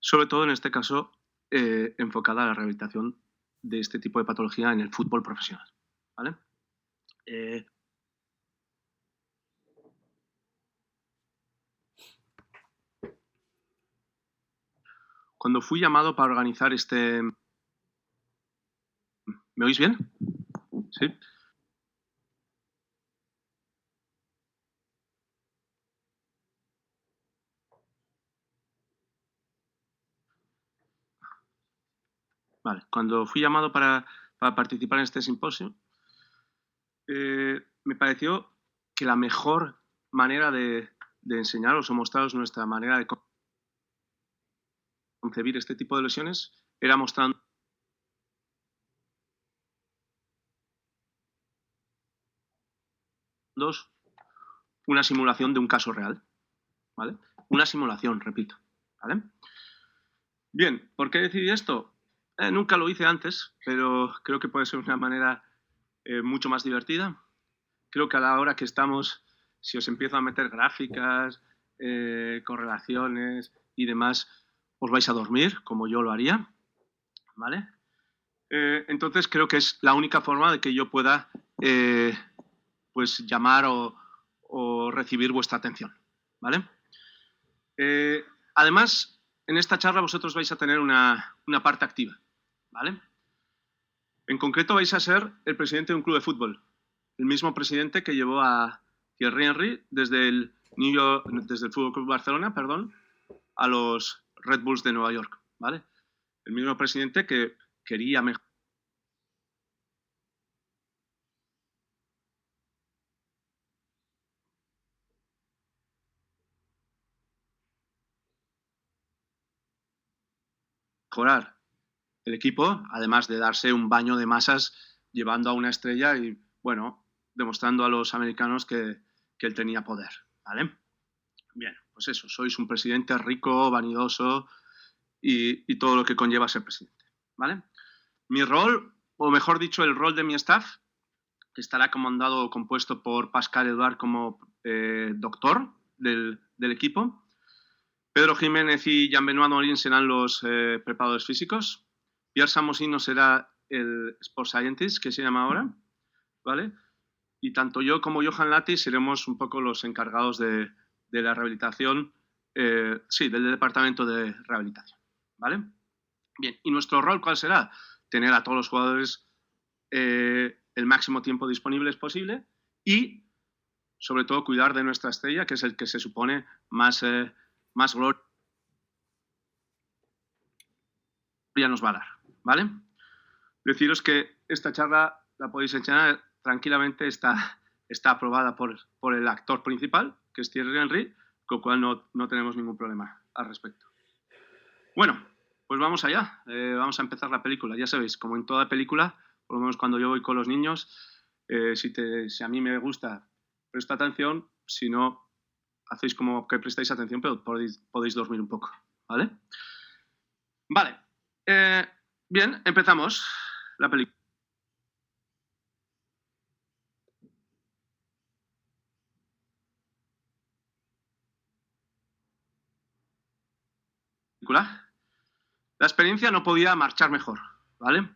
sobre todo en este caso enfocada a la rehabilitación de este tipo de patología en el fútbol profesional, ¿vale? Eh, Cuando fui llamado para organizar este... ¿Me oís bien? ¿Sí? Vale. Cuando fui llamado para participar en este simposio, me pareció que la mejor manera de enseñaros o mostraros nuestra manera de concebir este tipo de lesiones era mostrando una simulación de un caso real, ¿vale? Una simulación, repito, ¿vale? Bien, ¿por qué decidí esto? Nunca lo hice antes, pero creo que puede ser una manera mucho más divertida. Creo que a la hora que estamos, si os empiezo a meter gráficas, correlaciones y demás, os vais a dormir, como yo lo haría, ¿vale? Entonces creo que es la única forma de que yo pueda pues llamar o recibir vuestra atención, ¿vale? Además, en esta charla vosotros vais a tener una parte activa, ¿vale? En concreto vais a ser el presidente de un club de fútbol, el mismo presidente que llevó a Thierry Henry desde el Fútbol Club Barcelona, perdón, a los Red Bulls de Nueva York, ¿vale? El mismo presidente que quería mejorar el equipo, además de darse un baño de masas llevando a una estrella y, bueno, demostrando a los americanos que él tenía poder, ¿vale? Bien, pues eso, sois un presidente rico, vanidoso y todo lo que conlleva ser presidente, ¿vale? Mi rol, o mejor dicho, el rol de mi staff, que estará comandado o compuesto por Pascal Eduard como doctor del equipo. Pedro Jiménez y Jean-Benoît Morin serán los preparadores físicos. Pierre Samosino será el Sport Scientist, que se llama ahora, ¿vale? Y tanto yo como Johan Lati seremos un poco los encargados de la rehabilitación, sí, del departamento de rehabilitación, ¿vale? Bien, ¿y nuestro rol cuál será? Tener a todos los jugadores el máximo tiempo disponible posible y, sobre todo, cuidar de nuestra estrella, que es el que se supone más gloria nos va a dar, ¿vale? Deciros que esta charla la podéis enseñar tranquilamente, está aprobada por el actor principal, que es Thierry Henry, con lo cual no tenemos ningún problema al respecto. Bueno, pues vamos allá, vamos a empezar la película. Ya sabéis, como en toda película, por lo menos cuando yo voy con los niños, si a mí me gusta, presta atención, si no, hacéis como que prestáis atención, pero podéis dormir un poco, ¿vale? Vale, bien, empezamos la película. La experiencia no podía marchar mejor, ¿vale?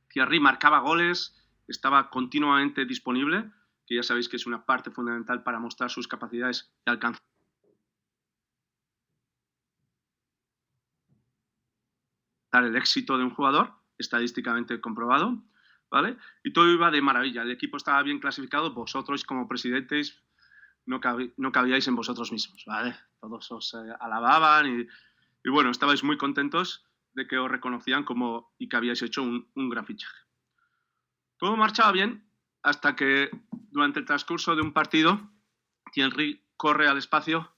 Thierry marcaba goles, estaba continuamente disponible, que ya sabéis que es una parte fundamental para mostrar sus capacidades y alcanzar el éxito de un jugador, estadísticamente comprobado, ¿vale? Y todo iba de maravilla, el equipo estaba bien clasificado, vosotros como presidentes no cabíais en vosotros mismos, ¿vale? Todos os alababan y bueno, estabais muy contentos de que os reconocían y que habíais hecho un gran fichaje. Todo marchaba bien hasta que durante el transcurso de un partido Thierry corre al espacio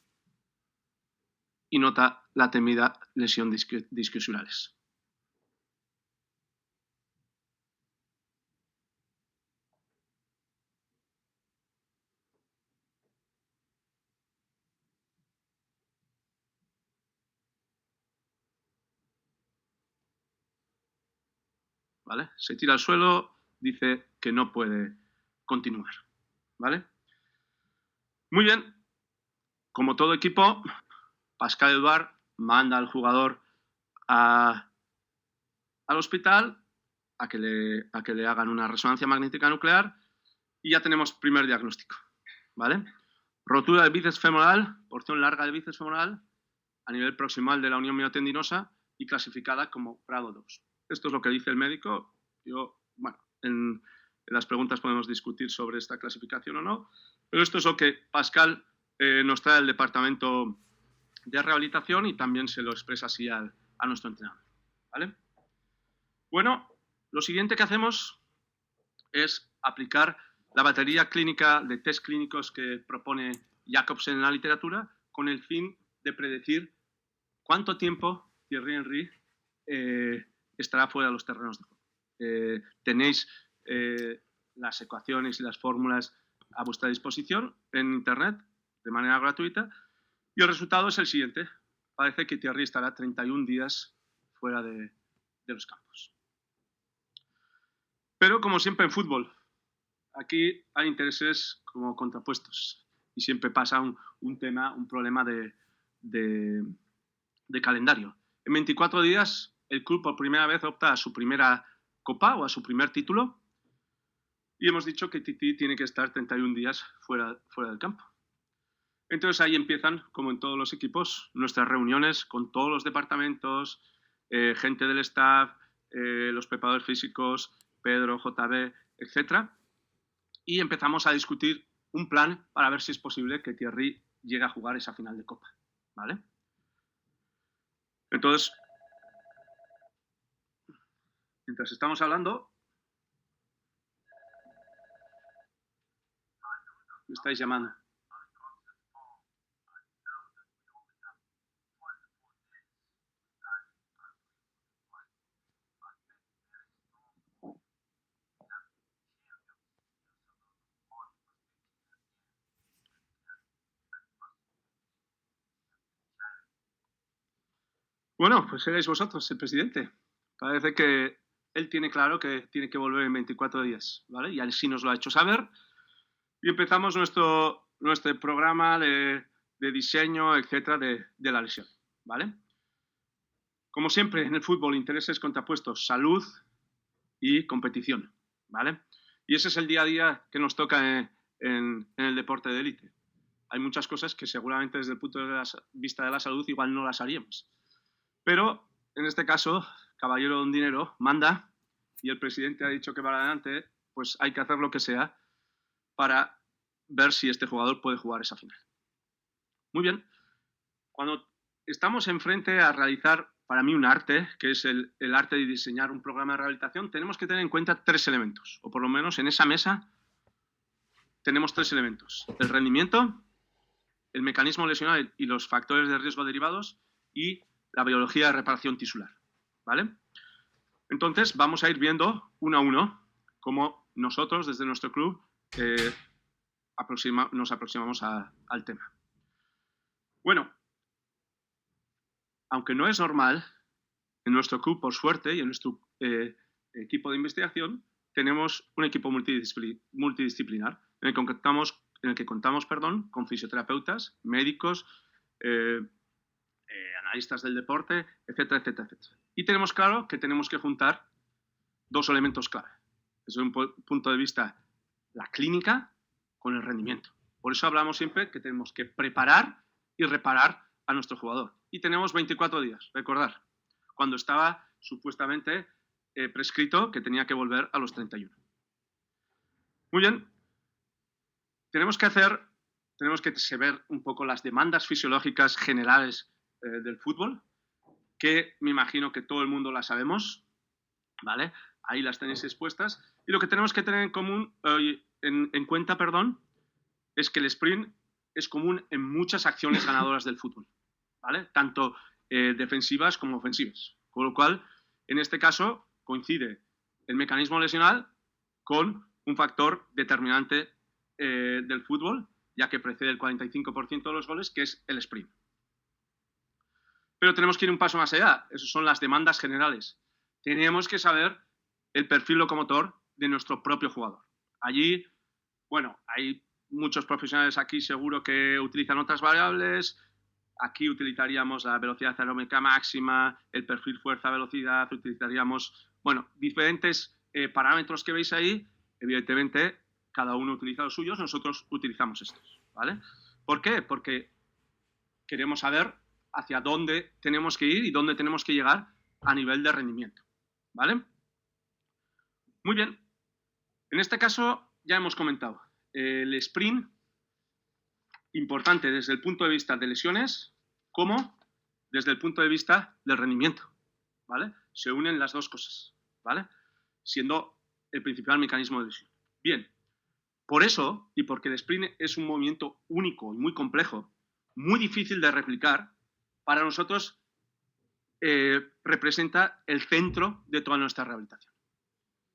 y nota la temida lesión discosurales. ¿Vale? Se tira al suelo, dice que no puede continuar, ¿vale? Muy bien, como todo equipo, Pascal Eduard manda al jugador al hospital a que le hagan una resonancia magnética nuclear y ya tenemos primer diagnóstico, ¿vale? Rotura del bíceps femoral, porción larga del bíceps femoral a nivel proximal de la unión miotendinosa y clasificada como grado 2. Esto es lo que dice el médico. Bueno, en las preguntas podemos discutir sobre esta clasificación o no, pero esto es lo que Pascal nos trae del departamento de rehabilitación y también se lo expresa así a nuestro entrenador, ¿vale? Bueno, lo siguiente que hacemos es aplicar la batería clínica de test clínicos que propone Jacobsen en la literatura con el fin de predecir cuánto tiempo Thierry Henry estará fuera de los terrenos de juego. Tenéis las ecuaciones y las fórmulas a vuestra disposición en internet de manera gratuita y el resultado es el siguiente. Parece que Thierry estará 31 días fuera de los campos. Pero como siempre en fútbol, aquí hay intereses como contrapuestos y siempre pasa un problema de calendario. En 24 días el club por primera vez opta a su primera copa o a su primer título y hemos dicho que Titi tiene que estar 31 días fuera del campo. Entonces ahí empiezan, como en todos los equipos, nuestras reuniones con todos los departamentos, gente del staff, los preparadores físicos, Pedro, JB, etc. Y empezamos a discutir un plan para ver si es posible que Thierry llegue a jugar esa final de Copa, ¿vale? Entonces, mientras estamos hablando, me estáis llamando. Bueno, pues seréis vosotros el presidente. Parece que él tiene claro que tiene que volver en 24 días, ¿vale? Y así nos lo ha hecho saber. Y empezamos nuestro programa de diseño, etcétera, de la lesión, ¿vale? Como siempre en el fútbol, intereses contrapuestos, salud y competición, ¿vale? Y ese es el día a día que nos toca en el deporte de élite. Hay muchas cosas que seguramente desde el punto de vista de la salud igual no las haríamos. Pero en este caso, caballero don dinero manda y el presidente ha dicho que para adelante, pues hay que hacer lo que sea para ver si este jugador puede jugar esa final. Muy bien. Cuando estamos enfrente a realizar, para mí, un arte, que es el arte de diseñar un programa de rehabilitación, tenemos que tener en cuenta 3 elementos, o por lo menos en esa mesa tenemos 3 elementos. El rendimiento, el mecanismo lesional y los factores de riesgo derivados y la biología de reparación tisular, ¿vale? Entonces, vamos a ir viendo uno a uno cómo nosotros, desde nuestro club, nos aproximamos al tema. Bueno, aunque no es normal, en nuestro club, por suerte, y en nuestro equipo de investigación, tenemos un equipo multidisciplinar en el que contamos con fisioterapeutas, médicos, analistas del deporte, etcétera, etcétera, etcétera. Y tenemos claro que tenemos que juntar 2 elementos clave. Desde un punto de vista, la clínica con el rendimiento. Por eso hablamos siempre que tenemos que preparar y reparar a nuestro jugador. Y tenemos 24 días, recordar, cuando estaba supuestamente prescrito que tenía que volver a los 31. Muy bien. Tenemos que saber un poco las demandas fisiológicas generales del fútbol, que me imagino que todo el mundo las sabemos, ¿vale? Ahí las tenéis expuestas. Y lo que tenemos que tener en cuenta, es que el sprint es común en muchas acciones ganadoras del fútbol, ¿vale? Tanto defensivas como ofensivas. Con lo cual, en este caso, coincide el mecanismo lesional con un factor determinante del fútbol, ya que precede el 45% de los goles, que es el sprint. Pero tenemos que ir un paso más allá. Esas son las demandas generales. Tenemos que saber el perfil locomotor de nuestro propio jugador. Allí, bueno, hay muchos profesionales aquí seguro que utilizan otras variables. Aquí utilizaríamos la velocidad aeróbica máxima, el perfil fuerza-velocidad, utilizaríamos, bueno, diferentes parámetros que veis ahí. Evidentemente, cada uno utiliza los suyos, nosotros utilizamos estos, ¿vale? ¿Por qué? Porque queremos saber hacia dónde tenemos que ir y dónde tenemos que llegar a nivel de rendimiento, ¿vale? Muy bien. En este caso, ya hemos comentado, el sprint, importante desde el punto de vista de lesiones, como desde el punto de vista del rendimiento, ¿vale? Se unen las dos cosas, ¿vale? Siendo el principal mecanismo de lesión. Bien, por eso, y porque el sprint es un movimiento único y muy complejo, muy difícil de replicar, para nosotros representa el centro de toda nuestra rehabilitación.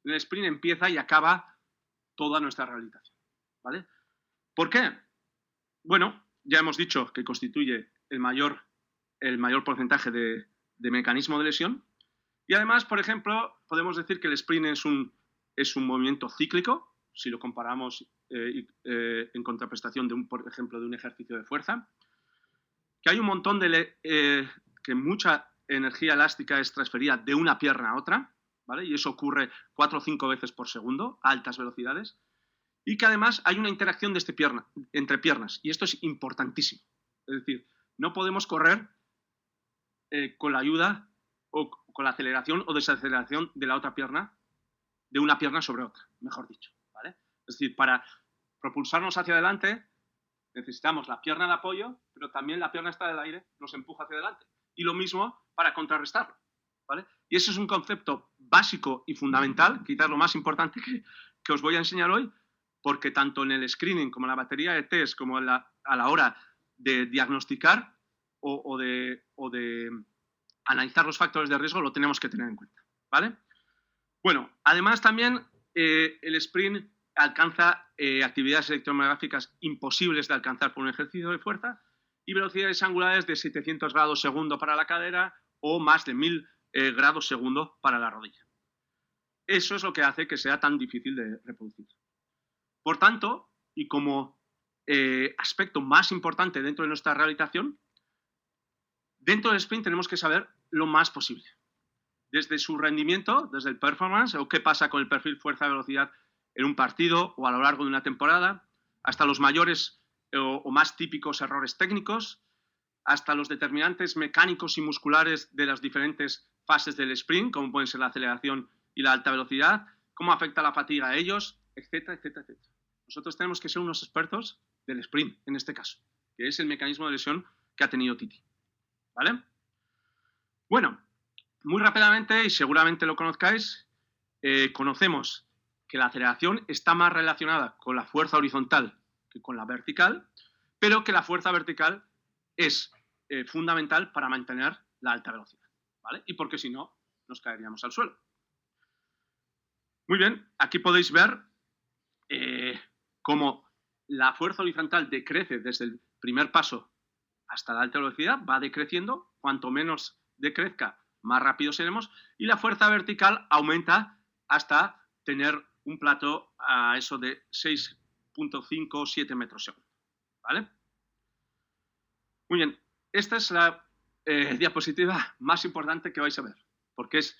El sprint empieza y acaba toda nuestra rehabilitación, ¿vale? ¿Por qué? Bueno, ya hemos dicho que constituye el mayor porcentaje de mecanismo de lesión. Y además, por ejemplo, podemos decir que el sprint es un movimiento cíclico, si lo comparamos en contraprestación, por ejemplo, de un ejercicio de fuerza, que hay un montón que mucha energía elástica es transferida de una pierna a otra, ¿vale? Y eso ocurre 4 o 5 veces por segundo a altas velocidades. Y que además hay una interacción entre piernas, y esto es importantísimo. Es decir, no podemos correr con la ayuda o con la aceleración o desaceleración de la otra pierna, de una pierna sobre otra, mejor dicho, ¿vale? Es decir, para propulsarnos hacia adelante necesitamos la pierna de apoyo, pero también la pierna está del aire, nos empuja hacia adelante. Y lo mismo para contrarrestarlo, ¿vale? Y eso es un concepto básico y fundamental, quizás lo más importante que os voy a enseñar hoy, porque tanto en el screening como en la batería de test, como a la hora de diagnosticar o de analizar los factores de riesgo, lo tenemos que tener en cuenta, ¿vale? Bueno, además también el sprint alcanza actividades electromiográficas imposibles de alcanzar por un ejercicio de fuerza y velocidades angulares de 700 grados segundo para la cadera o más de 1000 grados segundo para la rodilla. Eso es lo que hace que sea tan difícil de reproducir. Por tanto, y como aspecto más importante dentro de nuestra rehabilitación, dentro del sprint tenemos que saber lo más posible. Desde su rendimiento, desde el performance, o qué pasa con el perfil fuerza-velocidad en un partido o a lo largo de una temporada, hasta los mayores o más típicos errores técnicos, hasta los determinantes mecánicos y musculares de las diferentes fases del sprint, como pueden ser la aceleración y la alta velocidad, cómo afecta la fatiga a ellos, etcétera, etcétera, etcétera. Nosotros tenemos que ser unos expertos del sprint, en este caso, que es el mecanismo de lesión que ha tenido Titi, ¿vale? Bueno, muy rápidamente, y seguramente lo conozcáis, conocemos que la aceleración está más relacionada con la fuerza horizontal que con la vertical, pero que la fuerza vertical es fundamental para mantener la alta velocidad, ¿vale? Y porque si no, nos caeríamos al suelo. Muy bien, aquí podéis ver cómo la fuerza horizontal decrece desde el primer paso hasta la alta velocidad, va decreciendo, cuanto menos decrezca, más rápido seremos, y la fuerza vertical aumenta hasta tener un plató a eso de 6.5 o 7 metros segundo, ¿vale? Muy bien, esta es la diapositiva más importante que vais a ver, porque es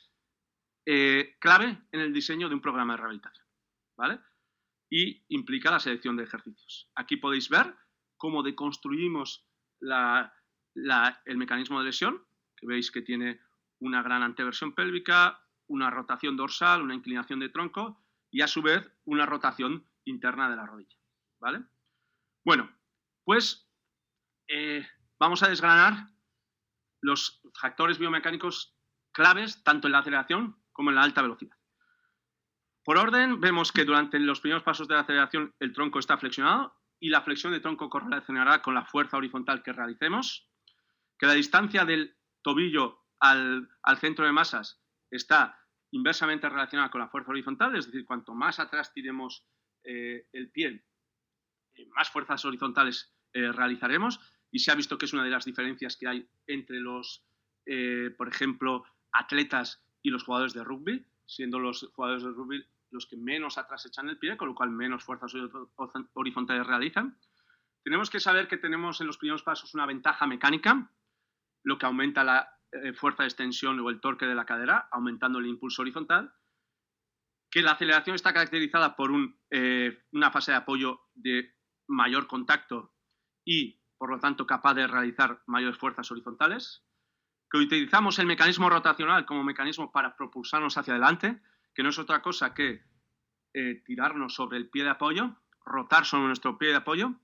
clave en el diseño de un programa de rehabilitación, ¿vale? Y implica la selección de ejercicios. Aquí podéis ver cómo deconstruimos el mecanismo de lesión, que veis que tiene una gran anteversión pélvica, una rotación dorsal, una inclinación de tronco y a su vez una rotación interna de la rodilla, ¿vale? Bueno, pues vamos a desgranar los factores biomecánicos claves tanto en la aceleración como en la alta velocidad. Por orden, vemos que durante los primeros pasos de la aceleración el tronco está flexionado y la flexión de tronco correlacionará con la fuerza horizontal que realicemos, que la distancia del tobillo al centro de masas está inversamente relacionada con la fuerza horizontal, es decir, cuanto más atrás tiremos el pie, más fuerzas horizontales realizaremos, y se ha visto que es una de las diferencias que hay entre los, por ejemplo, atletas y los jugadores de rugby, siendo los jugadores de rugby los que menos atrás echan el pie, con lo cual menos fuerzas horizontales realizan. Tenemos que saber que tenemos en los primeros pasos una ventaja mecánica, lo que aumenta la fuerza de extensión o el torque de la cadera, aumentando el impulso horizontal, que la aceleración está caracterizada por una fase de apoyo de mayor contacto y, por lo tanto, capaz de realizar mayores fuerzas horizontales, que utilizamos el mecanismo rotacional como mecanismo para propulsarnos hacia adelante, que no es otra cosa que tirarnos sobre el pie de apoyo, rotar sobre nuestro pie de apoyo,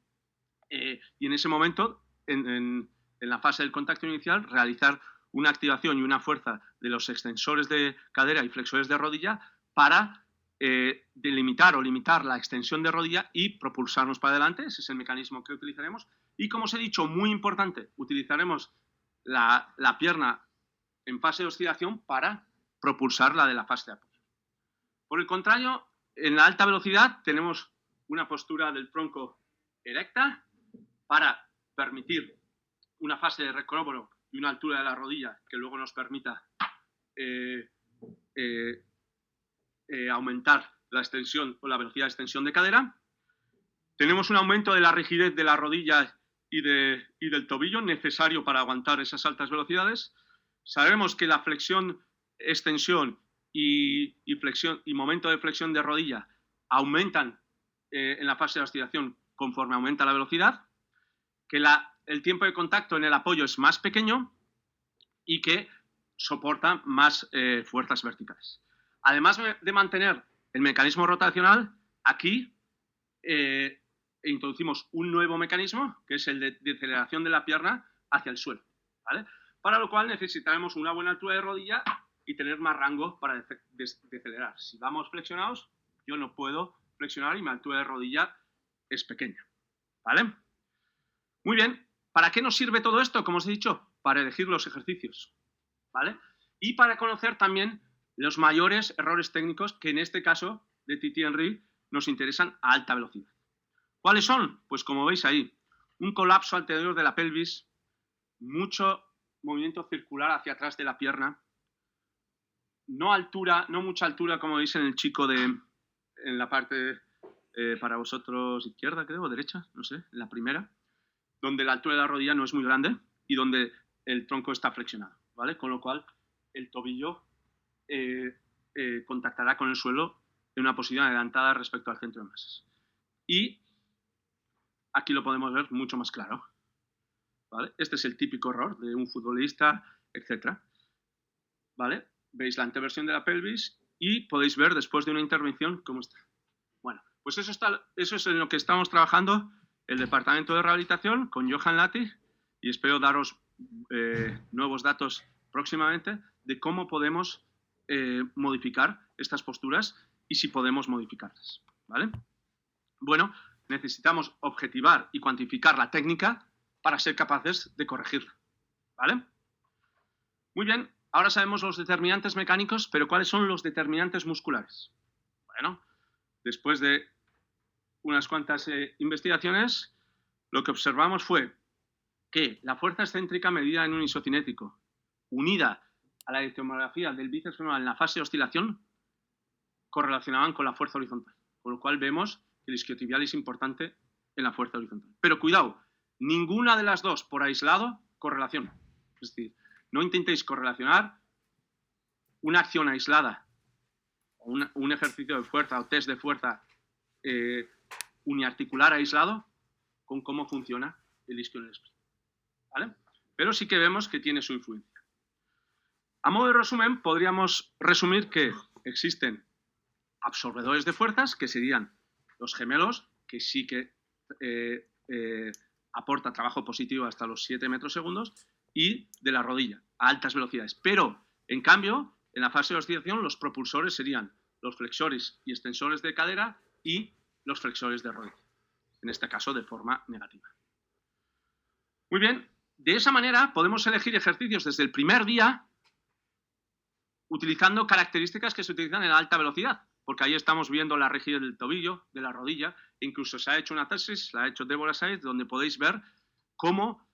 y en ese momento, en la fase del contacto inicial, realizar una activación y una fuerza de los extensores de cadera y flexores de rodilla para delimitar o limitar la extensión de rodilla y propulsarnos para adelante. Ese es el mecanismo que utilizaremos. Y como os he dicho, muy importante, utilizaremos la pierna en fase de oscilación para propulsar la de la fase de apoyo. Por el contrario, en la alta velocidad tenemos una postura del tronco erecta para permitir una fase de recobro y una altura de la rodilla que luego nos permita aumentar la extensión o la velocidad de extensión de cadera. Tenemos un aumento de la rigidez de la rodilla y del tobillo necesario para aguantar esas altas velocidades. Sabemos que la flexión, extensión y momento de flexión de rodilla aumentan en la fase de oscilación conforme aumenta la velocidad, que el tiempo de contacto en el apoyo es más pequeño y que soporta más fuerzas verticales. Además de mantener el mecanismo rotacional, aquí introducimos un nuevo mecanismo, que es el de deceleración de la pierna hacia el suelo, ¿vale? Para lo cual necesitaremos una buena altura de rodilla y tener más rango para decelerar. Si vamos flexionados, yo no puedo flexionar y mi altura de rodilla es pequeña, ¿vale? Muy bien, ¿para qué nos sirve todo esto? Como os he dicho, para elegir los ejercicios, ¿vale? Y para conocer también los mayores errores técnicos que en este caso de Thierry Henry nos interesan a alta velocidad. ¿Cuáles son? Pues como veis ahí, un colapso anterior de la pelvis, mucho movimiento circular hacia atrás de la pierna, no mucha altura como veis en el chico en la parte para vosotros izquierda, creo, o derecha, no sé, en la primera, donde la altura de la rodilla no es muy grande y donde el tronco está flexionado, ¿vale? Con lo cual el tobillo contactará con el suelo en una posición adelantada respecto al centro de masas. Y aquí lo podemos ver mucho más claro, ¿vale? Este es el típico error de un futbolista, etc. ¿Vale? Veis la anteversión de la pelvis y podéis ver después de una intervención cómo está. Bueno, pues eso es en lo que estamos trabajando el departamento de rehabilitación con Johan Latti y espero daros nuevos datos próximamente de cómo podemos modificar estas posturas y si podemos modificarlas, ¿vale? Bueno, necesitamos objetivar y cuantificar la técnica para ser capaces de corregirla, ¿vale? Muy bien, ahora sabemos los determinantes mecánicos, pero ¿cuáles son los determinantes musculares? Bueno, después de unas cuantas investigaciones, lo que observamos fue que la fuerza excéntrica medida en un isocinético, unida a la electromografía del bíceps femoral en la fase de oscilación, correlacionaban con la fuerza horizontal. Con lo cual vemos que el isquiotibial es importante en la fuerza horizontal. Pero cuidado, ninguna de las dos por aislado correlaciona. Es decir, no intentéis correlacionar una acción aislada, o un ejercicio de fuerza o test de fuerza uniarticular aislado con cómo funciona el isquio en el sprint, ¿vale? Pero sí que vemos que tiene su influencia. A modo de resumen, podríamos resumir que existen absorbedores de fuerzas, que serían los gemelos, que sí que aporta trabajo positivo hasta los 7 metros segundos, y de la rodilla, a altas velocidades. Pero, en cambio, en la fase de oscilación, los propulsores serían los flexores y extensores de cadera y los flexores de rodilla, en este caso de forma negativa. Muy bien, de esa manera podemos elegir ejercicios desde el primer día utilizando características que se utilizan en la alta velocidad, porque ahí estamos viendo la rigidez del tobillo, de la rodilla, incluso se ha hecho una tesis, la ha hecho Deborah Said, donde podéis ver cómo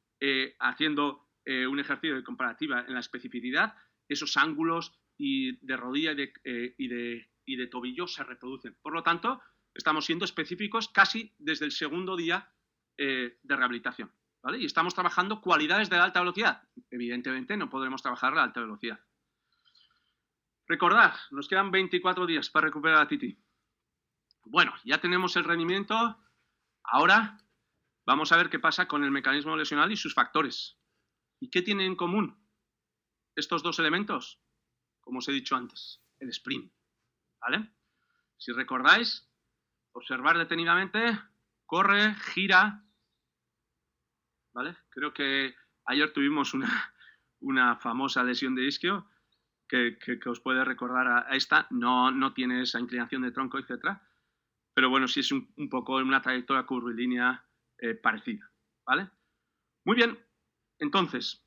haciendo un ejercicio de comparativa en la especificidad, esos ángulos de rodilla y de tobillo se reproducen. Por lo tanto, estamos siendo específicos casi desde el segundo día de rehabilitación, ¿vale? Y estamos trabajando cualidades de la alta velocidad. Evidentemente no podremos trabajar la alta velocidad. Recordad, nos quedan 24 días para recuperar a Titi. Bueno, ya tenemos el rendimiento. Ahora vamos a ver qué pasa con el mecanismo lesional y sus factores. ¿Y qué tienen en común estos dos elementos? Como os he dicho antes, el sprint, ¿vale? Si recordáis, observar detenidamente, corre, gira, ¿vale? Creo que ayer tuvimos una famosa lesión de isquio que os puede recordar a esta. No tiene esa inclinación de tronco, etc. Pero bueno, sí es un poco una trayectoria curvilínea parecida, ¿vale? Muy bien, entonces,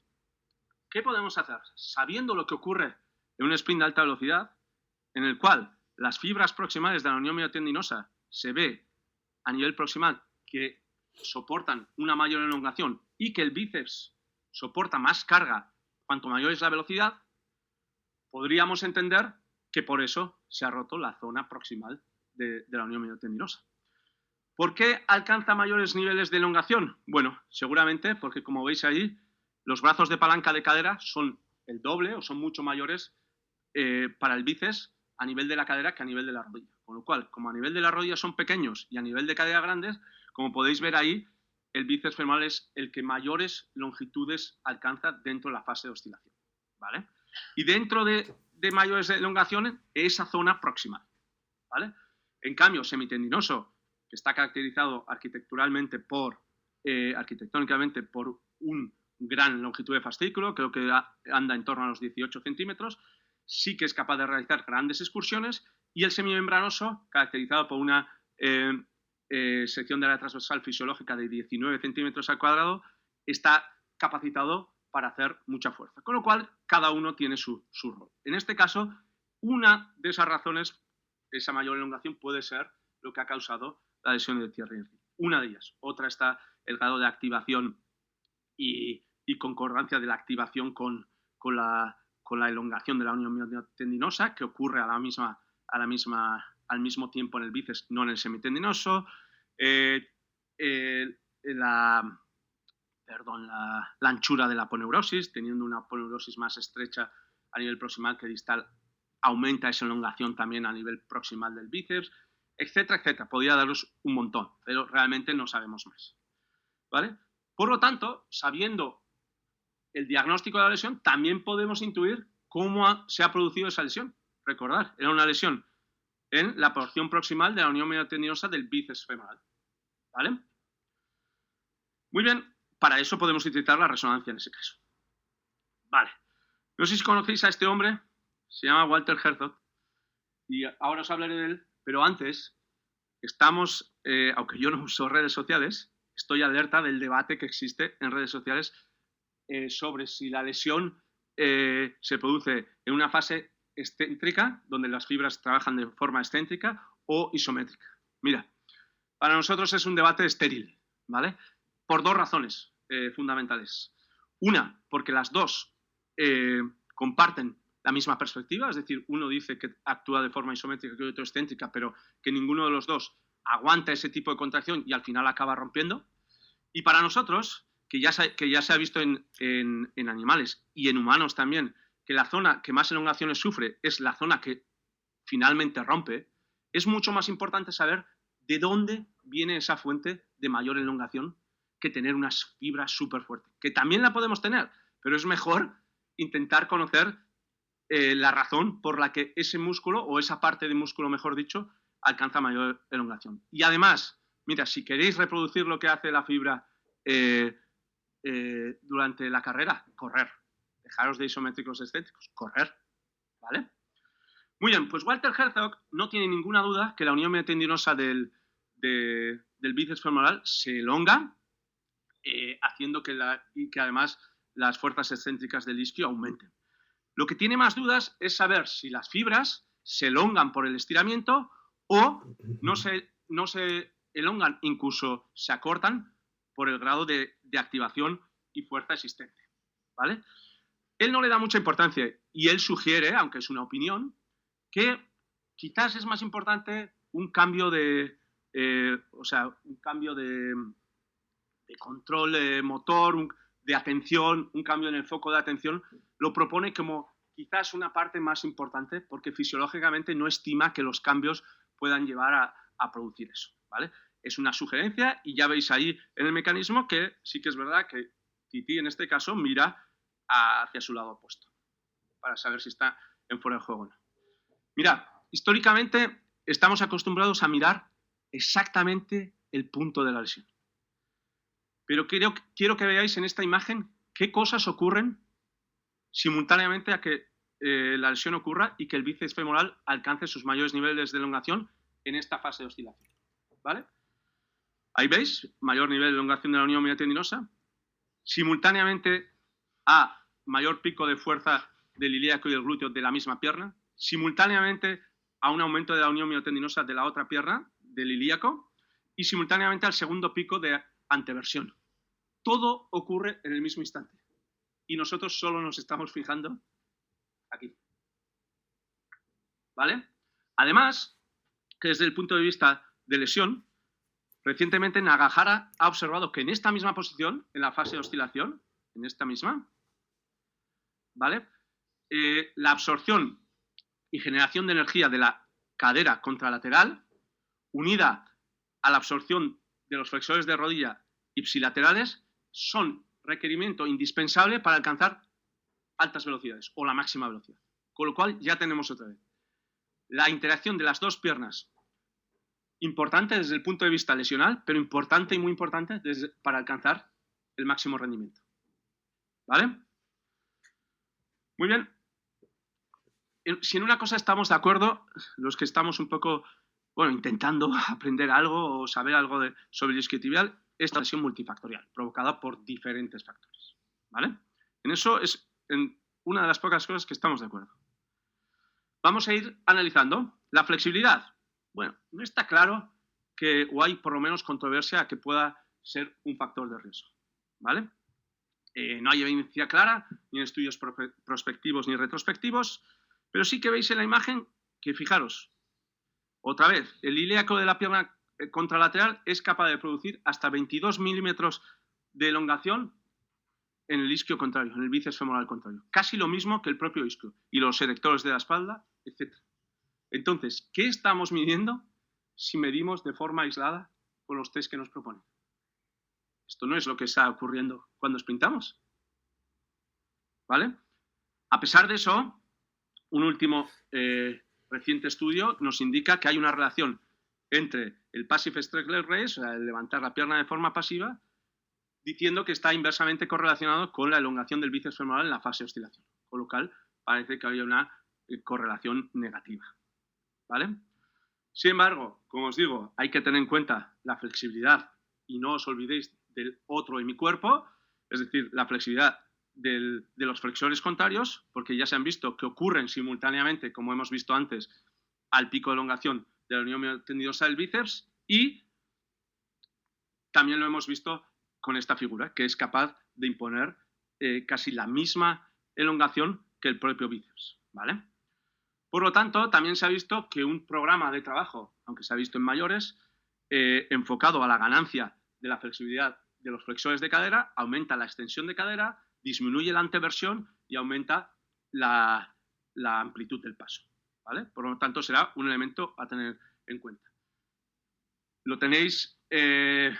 ¿qué podemos hacer? Sabiendo lo que ocurre en un sprint de alta velocidad, en el cual las fibras proximales de la unión miotendinosa se ve a nivel proximal que soportan una mayor elongación y que el bíceps soporta más carga cuanto mayor es la velocidad, podríamos entender que por eso se ha roto la zona proximal de la unión miotendinosa. ¿Por qué alcanza mayores niveles de elongación? Bueno, seguramente porque, como veis ahí, los brazos de palanca de cadera son el doble o son mucho mayores para el bíceps a nivel de la cadera que a nivel de la rodilla. Con lo cual, como a nivel de la rodilla son pequeños y a nivel de cadera grandes, como podéis ver ahí, el bíceps femoral es el que mayores longitudes alcanza dentro de la fase de oscilación, ¿vale? Y dentro de mayores elongaciones, esa zona proximal, ¿vale? En cambio, semitendinoso, que está caracterizado arquitectónicamente por un gran longitud de fascículo, creo que anda en torno a los 18 centímetros, sí que es capaz de realizar grandes excursiones, y el semimembranoso, caracterizado por una sección de área transversal fisiológica de 19 centímetros al cuadrado, está capacitado para hacer mucha fuerza. Con lo cual, cada uno tiene su rol. En este caso, una de esas razones, esa mayor elongación, puede ser lo que ha causado la lesión de Thierry Henry. Una de ellas. Otra está el grado de activación y concordancia de la activación con la elongación de la unión miotendinosa, que ocurre al mismo tiempo en el bíceps, no en el semitendinoso. La anchura de la aponeurosis, teniendo una aponeurosis más estrecha a nivel proximal que distal, aumenta esa elongación también a nivel proximal del bíceps, etcétera, etcétera. Podría daros un montón, pero realmente no sabemos más, ¿vale? Por lo tanto, sabiendo el diagnóstico de la lesión, también podemos intuir cómo se ha producido esa lesión. Recordad, era una lesión en la porción proximal de la unión miotendinosa del bíceps femoral, ¿vale? Muy bien, para eso podemos utilizar la resonancia en ese caso. Vale. No sé si conocéis a este hombre, se llama Walter Herzog, y ahora os hablaré de él, pero antes estamos, aunque yo no uso redes sociales, estoy alerta del debate que existe en redes sociales sobre si la lesión se produce en una fase excéntrica, donde las fibras trabajan de forma excéntrica, o isométrica. Mira, para nosotros es un debate estéril, ¿vale? Por dos razones fundamentales. Una, porque las dos comparten la misma perspectiva, es decir, uno dice que actúa de forma isométrica y otro excéntrica, pero que ninguno de los dos aguanta ese tipo de contracción y al final acaba rompiendo. Y para nosotros, que ya se ha visto en animales y en humanos también, que la zona que más elongaciones sufre es la zona que finalmente rompe, es mucho más importante saber de dónde viene esa fuente de mayor elongación que tener unas fibras súper fuertes, que también la podemos tener, pero es mejor intentar conocer la razón por la que ese músculo, o esa parte de músculo, mejor dicho, alcanza mayor elongación. Y además, mira, si queréis reproducir lo que hace la fibra durante la carrera, correr. Dejaros de isométricos excéntricos, correr, ¿vale? Muy bien, pues Walter Herzog no tiene ninguna duda que la unión miotendinosa del bíceps femoral se elonga, haciendo que además las fuerzas excéntricas del isquio aumenten. Lo que tiene más dudas es saber si las fibras se elongan por el estiramiento o no se elongan, incluso se acortan por el grado de activación y fuerza existente, ¿vale? Él no le da mucha importancia y él sugiere, aunque es una opinión, que quizás es más importante un cambio de control motor, de atención, un cambio en el foco de atención, lo propone como quizás una parte más importante porque fisiológicamente no estima que los cambios puedan llevar a producir eso, ¿vale? Es una sugerencia y ya veis ahí en el mecanismo que sí que es verdad que Titi en este caso mira hacia su lado opuesto para saber si está en fuera de juego o no. Mirad, históricamente estamos acostumbrados a mirar exactamente el punto de la lesión. Pero quiero que veáis en esta imagen qué cosas ocurren simultáneamente a que la lesión ocurra y que el bíceps femoral alcance sus mayores niveles de elongación en esta fase de oscilación, ¿vale? Ahí veis, mayor nivel de elongación de la unión miotendinosa, simultáneamente a mayor pico de fuerza del ilíaco y del glúteo de la misma pierna, simultáneamente a un aumento de la unión miotendinosa de la otra pierna, del ilíaco, y simultáneamente al segundo pico de anteversión. Todo ocurre en el mismo instante. Y nosotros solo nos estamos fijando aquí. ¿Vale? Además, que desde el punto de vista de lesión, recientemente Nagahara ha observado que en esta misma posición, en la fase de oscilación, en esta misma, ¿vale? La absorción y generación de energía de la cadera contralateral, unida a la absorción de los flexores de rodilla ipsilaterales, son requerimiento indispensable para alcanzar altas velocidades o la máxima velocidad. Con lo cual ya tenemos otra vez la interacción de las dos piernas, importante desde el punto de vista lesional, pero importante y muy importante para alcanzar el máximo rendimiento. ¿Vale? Muy bien. Si en una cosa estamos de acuerdo, los que estamos un poco, bueno, intentando aprender algo o saber algo sobre el isquiotibial, es la lesión multifactorial, provocada por diferentes factores. ¿Vale? En eso es una de las pocas cosas que estamos de acuerdo. Vamos a ir analizando la flexibilidad. Bueno, no está claro o hay por lo menos controversia a que pueda ser un factor de riesgo. ¿Vale? No hay evidencia clara, ni en estudios prospectivos ni retrospectivos, pero sí que veis en la imagen que, fijaros, otra vez, el ilíaco de la pierna contralateral es capaz de producir hasta 22 milímetros de elongación en el isquio contrario, en el bíceps femoral contrario. Casi lo mismo que el propio isquio. Y los erectores de la espalda, etc. Entonces, ¿qué estamos midiendo si medimos de forma aislada con los test que nos proponen? Esto no es lo que está ocurriendo cuando sprintamos. ¿Vale? A pesar de eso, un último reciente estudio nos indica que hay una relación entre el passive stress leg raise, o sea, el levantar la pierna de forma pasiva, diciendo que está inversamente correlacionado con la elongación del bíceps femoral en la fase de oscilación. Con lo cual, parece que había una correlación negativa. ¿Vale? Sin embargo, como os digo, hay que tener en cuenta la flexibilidad y no os olvidéis del otro hemicuerpo, es decir, la flexibilidad de los flexores contrarios, porque ya se han visto que ocurren simultáneamente, como hemos visto antes, al pico de elongación de la unión miotendinosa del bíceps, y también lo hemos visto con esta figura, que es capaz de imponer casi la misma elongación que el propio bíceps, ¿vale? Por lo tanto, también se ha visto que un programa de trabajo, aunque se ha visto en mayores, enfocado a la ganancia de la flexibilidad de los flexores de cadera, aumenta la extensión de cadera, disminuye la anteversión y aumenta la amplitud del paso, ¿vale? Por lo tanto, será un elemento a tener en cuenta. Lo tenéis en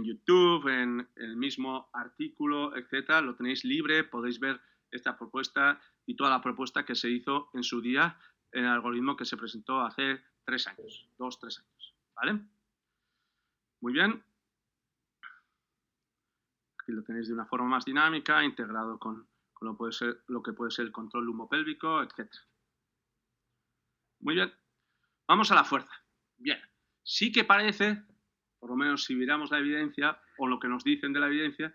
YouTube, en el mismo artículo, etcétera. Lo tenéis libre, podéis ver esta propuesta y toda la propuesta que se hizo en su día en el algoritmo que se presentó hace 3 años, 2-3 años, ¿vale? Muy bien. Aquí lo tenéis de una forma más dinámica, integrado con lo que puede ser el control lumopélvico, etc. Muy bien. Vamos a la fuerza. Bien. Sí que parece, por lo menos si miramos la evidencia, o lo que nos dicen de la evidencia,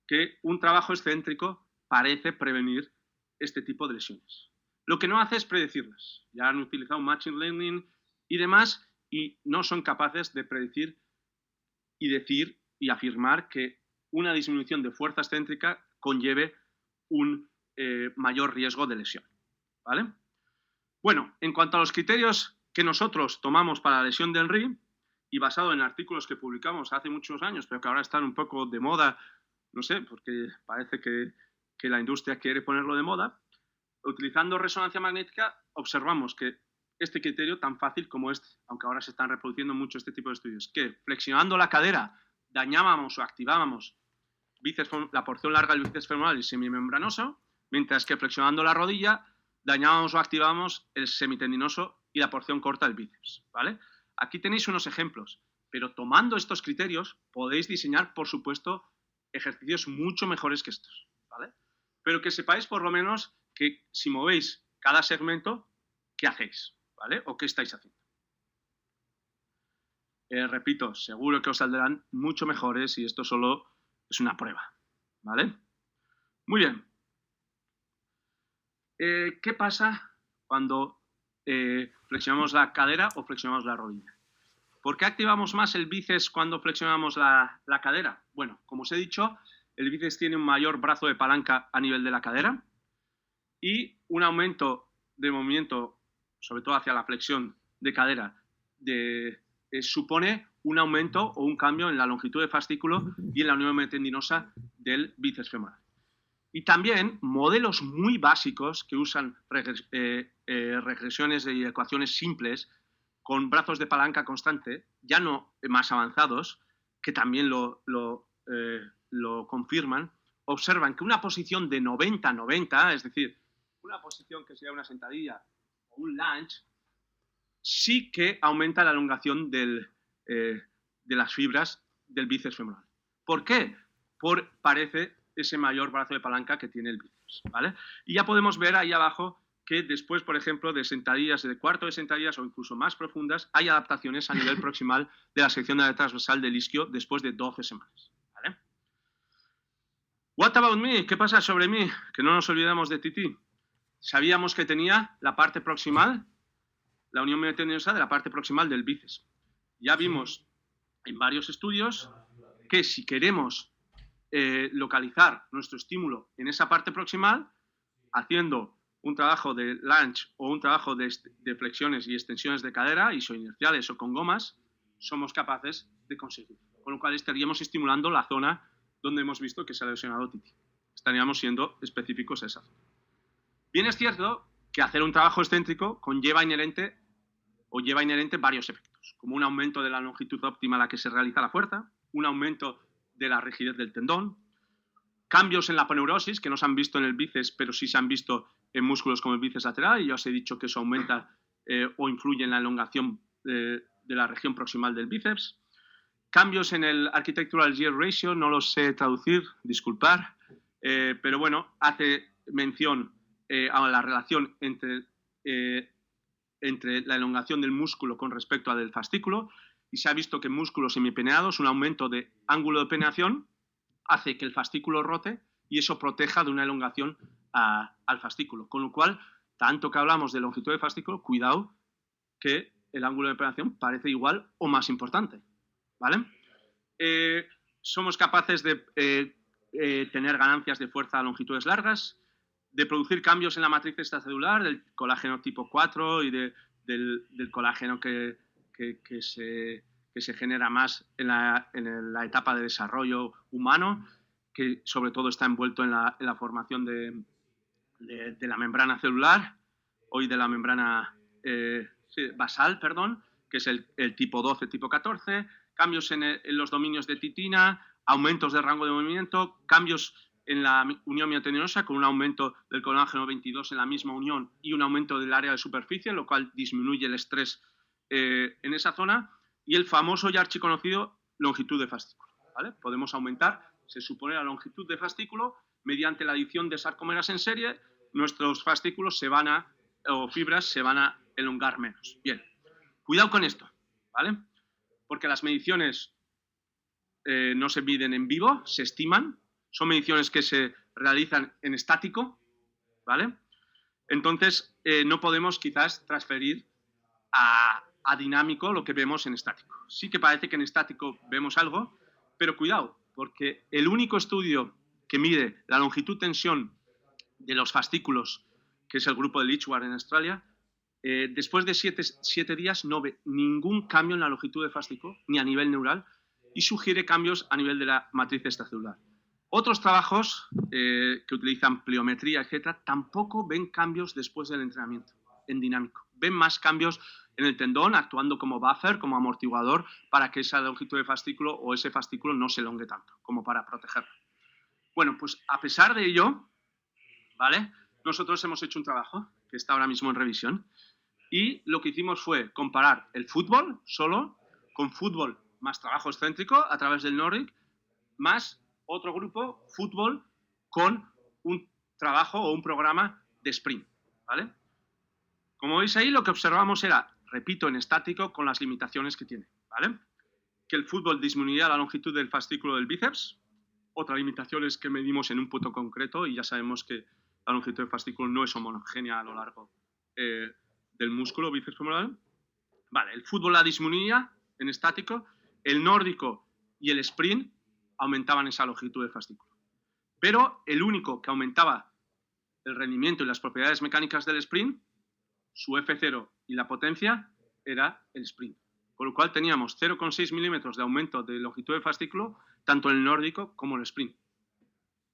que un trabajo excéntrico parece prevenir este tipo de lesiones. Lo que no hace es predecirlas. Ya han utilizado Machine Learning y demás, y no son capaces de predecir y decir y afirmar que una disminución de fuerza excéntrica conlleve un mayor riesgo de lesión. ¿Vale? Bueno, en cuanto a los criterios que nosotros tomamos para la lesión del RI, y basado en artículos que publicamos hace muchos años, pero que ahora están un poco de moda, no sé, porque parece que la industria quiere ponerlo de moda, utilizando resonancia magnética observamos que este criterio tan fácil como este, aunque ahora se están reproduciendo mucho este tipo de estudios, que flexionando la cadera dañábamos o activábamos la porción larga del bíceps femoral y semimembranoso, mientras que flexionando la rodilla dañábamos o activábamos el semitendinoso y la porción corta del bíceps, ¿vale? Aquí tenéis unos ejemplos, pero tomando estos criterios podéis diseñar, por supuesto, ejercicios mucho mejores que estos, ¿vale? Pero que sepáis por lo menos que si movéis cada segmento, ¿qué hacéis? ¿Vale? ¿O qué estáis haciendo? Repito, seguro que os saldrán mucho mejores y esto solo es una prueba, ¿vale? Muy bien. ¿Qué pasa cuando flexionamos la cadera o flexionamos la rodilla? ¿Por qué activamos más el bíceps cuando flexionamos la cadera? Bueno, como os he dicho, el bíceps tiene un mayor brazo de palanca a nivel de la cadera y un aumento de movimiento, sobre todo hacia la flexión de cadera, supone un aumento o un cambio en la longitud de fascículo y en la unión tendinosa del bíceps femoral. Y también modelos muy básicos que usan regresiones y ecuaciones simples con brazos de palanca constante, ya no más avanzados, que también lo confirman, observan que una posición de 90-90, es decir, una posición que sea una sentadilla o un lunge, sí que aumenta la elongación de las fibras del bíceps femoral. ¿Por qué? Parece ese mayor brazo de palanca que tiene el bíceps, ¿vale? Y ya podemos ver ahí abajo que después, por ejemplo, de sentadillas, de cuarto de sentadillas o incluso más profundas, hay adaptaciones a nivel proximal de la sección de la transversal del isquio después de 12 semanas, ¿vale? What about me? ¿Qué pasa sobre mí? Que no nos olvidamos de Titi. Sabíamos que tenía la parte proximal, la unión mediotendinosa de la parte proximal del bíceps. Ya vimos en varios estudios que si queremos localizar nuestro estímulo en esa parte proximal, haciendo un trabajo de lunge o un trabajo de flexiones y extensiones de cadera, isoinerciales o con gomas, somos capaces de conseguirlo. Con lo cual estaríamos estimulando la zona donde hemos visto que se ha lesionado Titi. Estaríamos siendo específicos a esa zona. Bien es cierto que hacer un trabajo excéntrico lleva inherente varios efectos, como un aumento de la longitud óptima a la que se realiza la fuerza, un aumento de la rigidez del tendón, cambios en la aponeurosis que no se han visto en el bíceps, pero sí se han visto en músculos como el bíceps lateral, y ya os he dicho que eso aumenta o influye en la elongación de la región proximal del bíceps. Cambios en el Architectural Gear Ratio, no los sé traducir, disculpar, pero bueno, hace mención a la relación entre la elongación del músculo con respecto a del fascículo, y se ha visto que en músculos semipeneados un aumento de ángulo de peneación hace que el fascículo rote y eso proteja de una elongación al fascículo. Con lo cual, tanto que hablamos de longitud de fascículo, cuidado que el ángulo de peneación parece igual o más importante, ¿vale? Somos capaces de tener ganancias de fuerza a longitudes largas, de producir cambios en la matriz extracelular del colágeno tipo 4 y del colágeno que se genera más en la etapa de desarrollo humano, que sobre todo está envuelto en la formación de la membrana celular o de la membrana basal, perdón, que es el tipo 12, tipo 14, cambios en los dominios de titina, aumentos de rango de movimiento, cambios en la unión miotendinosa con un aumento del colágeno 22 en la misma unión y un aumento del área de superficie, lo cual disminuye el estrés en esa zona, y el famoso y archiconocido longitud de fascículo, ¿vale? Podemos aumentar, se supone, la longitud de fascículo mediante la adición de sarcómeras en serie, nuestros fascículos o fibras se van a elongar menos. Bien, cuidado con esto, ¿vale? Porque las mediciones no se miden en vivo, se estiman, son mediciones que se realizan en estático, ¿vale? Entonces, no podemos quizás transferir a dinámico lo que vemos en estático. Sí que parece que en estático vemos algo, pero cuidado, porque el único estudio que mide la longitud-tensión de los fascículos, que es el grupo de Lichward en Australia, después de 7 días no ve ningún cambio en la longitud de fástico ni a nivel neural y sugiere cambios a nivel de la matriz extracelular. Otros trabajos que utilizan pliometría, etcétera, tampoco ven cambios después del entrenamiento en dinámico. Ven más cambios en el tendón, actuando como buffer, como amortiguador, para que esa longitud de fascículo o ese fascículo no se elongue tanto, como para protegerlo. Bueno, pues a pesar de ello, ¿vale? Nosotros hemos hecho un trabajo que está ahora mismo en revisión y lo que hicimos fue comparar el fútbol solo con fútbol más trabajo excéntrico a través del Nordic, más otro grupo, fútbol, con un trabajo o un programa de sprint, ¿vale? Como veis ahí, lo que observamos era, repito, en estático, con las limitaciones que tiene, ¿vale? Que el fútbol disminuía la longitud del fascículo del bíceps. Otra limitación es que medimos en un punto concreto y ya sabemos que la longitud del fascículo no es homogénea a lo largo del músculo bíceps femoral. Vale, el fútbol la disminuía en estático, el nórdico y el sprint aumentaban esa longitud del fascículo. Pero el único que aumentaba el rendimiento y las propiedades mecánicas del sprint, su F0 y la potencia, era el sprint. Con lo cual teníamos 0,6 milímetros de aumento de longitud del fascículo, tanto en el nórdico como en el sprint.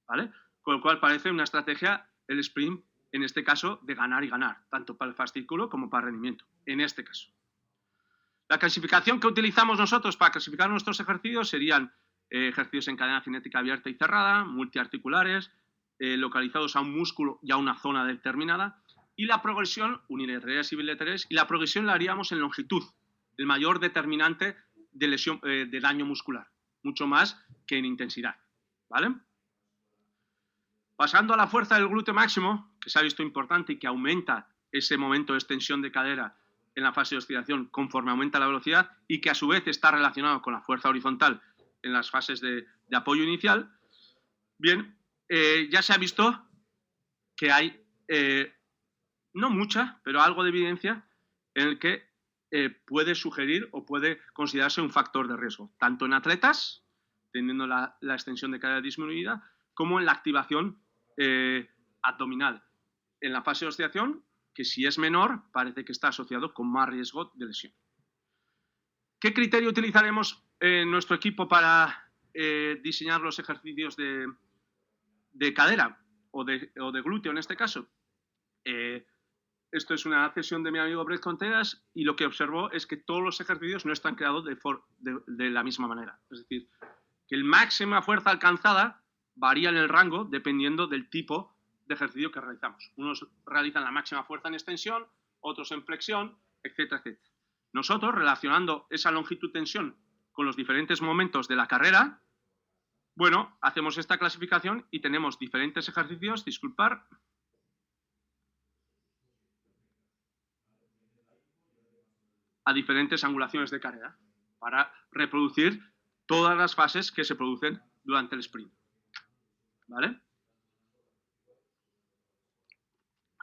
¿Vale? Con lo cual parece una estrategia, el sprint, en este caso, de ganar y ganar, tanto para el fascículo como para el rendimiento, en este caso. La clasificación que utilizamos nosotros para clasificar nuestros ejercicios serían ejercicios en cadena cinética abierta y cerrada, multiarticulares, localizados a un músculo y a una zona determinada, y la progresión, unilaterales y bilaterales, y la progresión la haríamos en longitud, el mayor determinante de lesión, de daño muscular, mucho más que en intensidad, ¿vale? Pasando a la fuerza del glúteo máximo, que se ha visto importante y que aumenta ese momento de extensión de cadera en la fase de oscilación conforme aumenta la velocidad y que a su vez está relacionado con la fuerza horizontal en las fases de apoyo inicial, bien, ya se ha visto que hay, no mucha, pero algo de evidencia en el que puede sugerir o puede considerarse un factor de riesgo, tanto en atletas, teniendo la extensión de cadera disminuida, como en la activación abdominal. En la fase de oscilación, que si es menor, parece que está asociado con más riesgo de lesión. ¿Qué criterio utilizaremos en nuestro equipo para diseñar los ejercicios de cadera o de glúteo en este caso? Esto es una sesión de mi amigo Brett Contreras y lo que observó es que todos los ejercicios no están creados de la misma manera. Es decir, que la máxima fuerza alcanzada varía en el rango dependiendo del tipo de ejercicio que realizamos. Unos realizan la máxima fuerza en extensión, otros en flexión, etcétera, etcétera. Nosotros, relacionando esa longitud-tensión con los diferentes momentos de la carrera, bueno, hacemos esta clasificación y tenemos diferentes ejercicios, disculpar, a diferentes angulaciones de carrera para reproducir todas las fases que se producen durante el sprint. ¿Vale?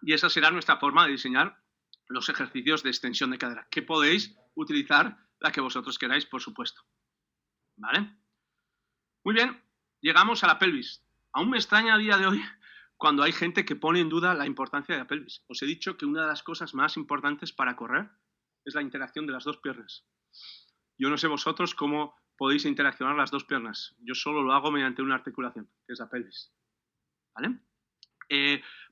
Y esa será nuestra forma de diseñar los ejercicios de extensión de cadera, que podéis utilizar la que vosotros queráis, por supuesto. ¿Vale? Muy bien, llegamos a la pelvis. Aún me extraña a día de hoy cuando hay gente que pone en duda la importancia de la pelvis. Os he dicho que una de las cosas más importantes para correr es la interacción de las dos piernas. Yo no sé vosotros cómo podéis interaccionar las dos piernas. Yo solo lo hago mediante una articulación, que es la pelvis. ¿Vale?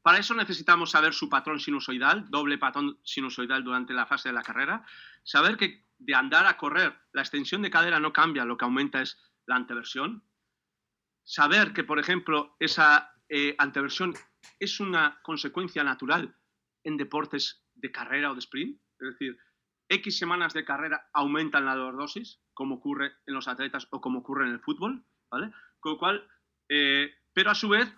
Para eso necesitamos saber su patrón sinusoidal, doble patrón sinusoidal durante la fase de la carrera. Saber que de andar a correr la extensión de cadera no cambia, lo que aumenta es la anteversión. Saber que, por ejemplo, esa anteversión es una consecuencia natural en deportes de carrera o de sprint. Es decir, X semanas de carrera aumentan la lordosis, como ocurre en los atletas o como ocurre en el fútbol, ¿vale? Con lo cual, pero a su vez,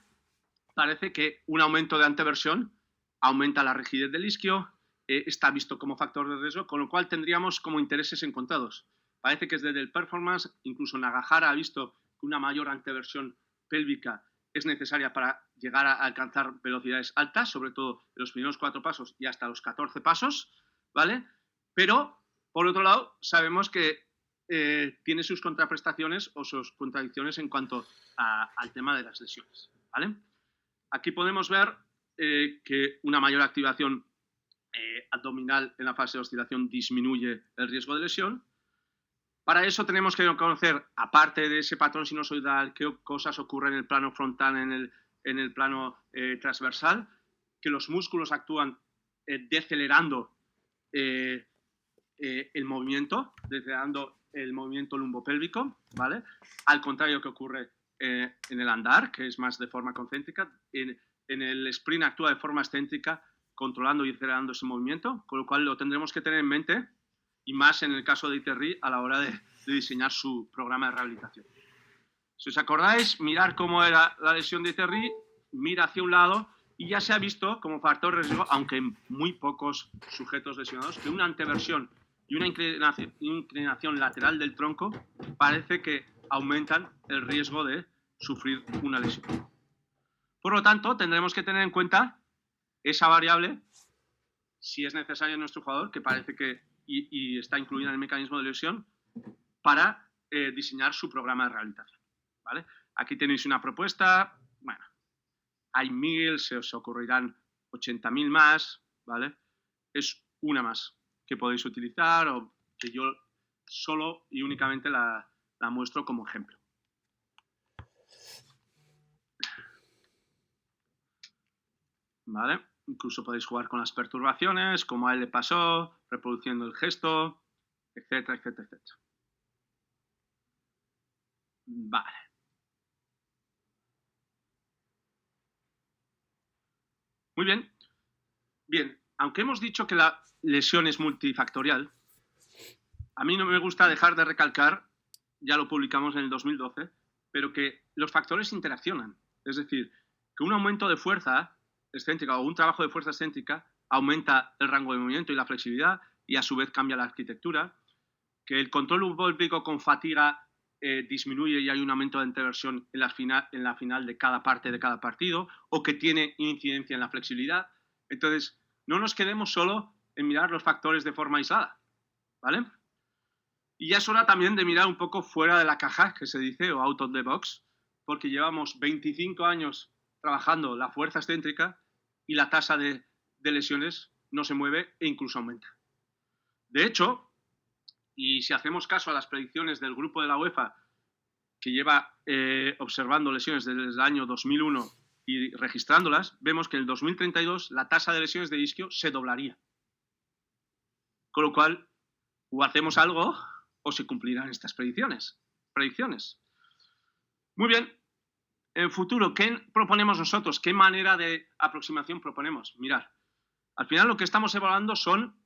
parece que un aumento de anteversión aumenta la rigidez del isquio, está visto como factor de riesgo, con lo cual tendríamos como intereses encontrados. Parece que desde el performance, incluso Nagahara ha visto que una mayor anteversión pélvica es necesaria para llegar a alcanzar velocidades altas, sobre todo en los primeros 4 pasos y hasta los 14 pasos, ¿vale? Pero, por otro lado, sabemos que tiene sus contraprestaciones o sus contradicciones en cuanto al tema de las lesiones, ¿vale? Aquí podemos ver que una mayor activación abdominal en la fase de oscilación disminuye el riesgo de lesión. Para eso tenemos que conocer, aparte de ese patrón sinusoidal, qué cosas ocurren en el plano frontal, en el plano transversal, que los músculos actúan decelerando el movimiento lumbopélvico, ¿vale? Al contrario que ocurre en el andar, que es más de forma concéntrica, en el sprint actúa de forma excéntrica, controlando y acelerando ese movimiento, con lo cual lo tendremos que tener en mente, y más en el caso de Iterri a la hora de diseñar su programa de rehabilitación. Si os acordáis, mirar cómo era la lesión de Iterri, mira hacia un lado y ya se ha visto como factor de riesgo, aunque en muy pocos sujetos lesionados, que una anteversión y una inclinación lateral del tronco parece que aumentan el riesgo de sufrir una lesión. Por lo tanto, tendremos que tener en cuenta esa variable, si es necesario en nuestro jugador, que parece que y está incluida en el mecanismo de lesión, para diseñar su programa de rehabilitación, ¿vale? Aquí tenéis una propuesta, bueno, hay 1000, se os ocurrirán 80.000 más, ¿vale? Es una más que podéis utilizar o que yo solo y únicamente la muestro como ejemplo. ¿Vale? Incluso podéis jugar con las perturbaciones, como a él le pasó, reproduciendo el gesto, etcétera, etcétera, etcétera. Vale. Muy bien. Bien, aunque hemos dicho que la lesión es multifactorial, a mí no me gusta dejar de recalcar, ya lo publicamos en el 2012, pero que los factores interaccionan. Es decir, que un aumento de fuerza excéntrica o un trabajo de fuerza excéntrica aumenta el rango de movimiento y la flexibilidad y a su vez cambia la arquitectura, que el control lumbopélvico con fatiga disminuye y hay un aumento de anteversión en la final de cada parte de cada partido, o que tiene incidencia en la flexibilidad. Entonces, no nos quedemos solo en mirar los factores de forma aislada, ¿vale? Y ya es hora también de mirar un poco fuera de la caja, que se dice, o out of the box, porque llevamos 25 años trabajando la fuerza excéntrica y la tasa de lesiones no se mueve e incluso aumenta. De hecho, y si hacemos caso a las predicciones del grupo de la UEFA, que lleva observando lesiones desde el año 2001 y registrándolas, vemos que en el 2032 la tasa de lesiones de isquio se doblaría. Con lo cual, o hacemos algo o se cumplirán estas predicciones. Muy bien. En futuro, ¿qué proponemos nosotros? ¿Qué manera de aproximación proponemos? Mirad, al final lo que estamos evaluando son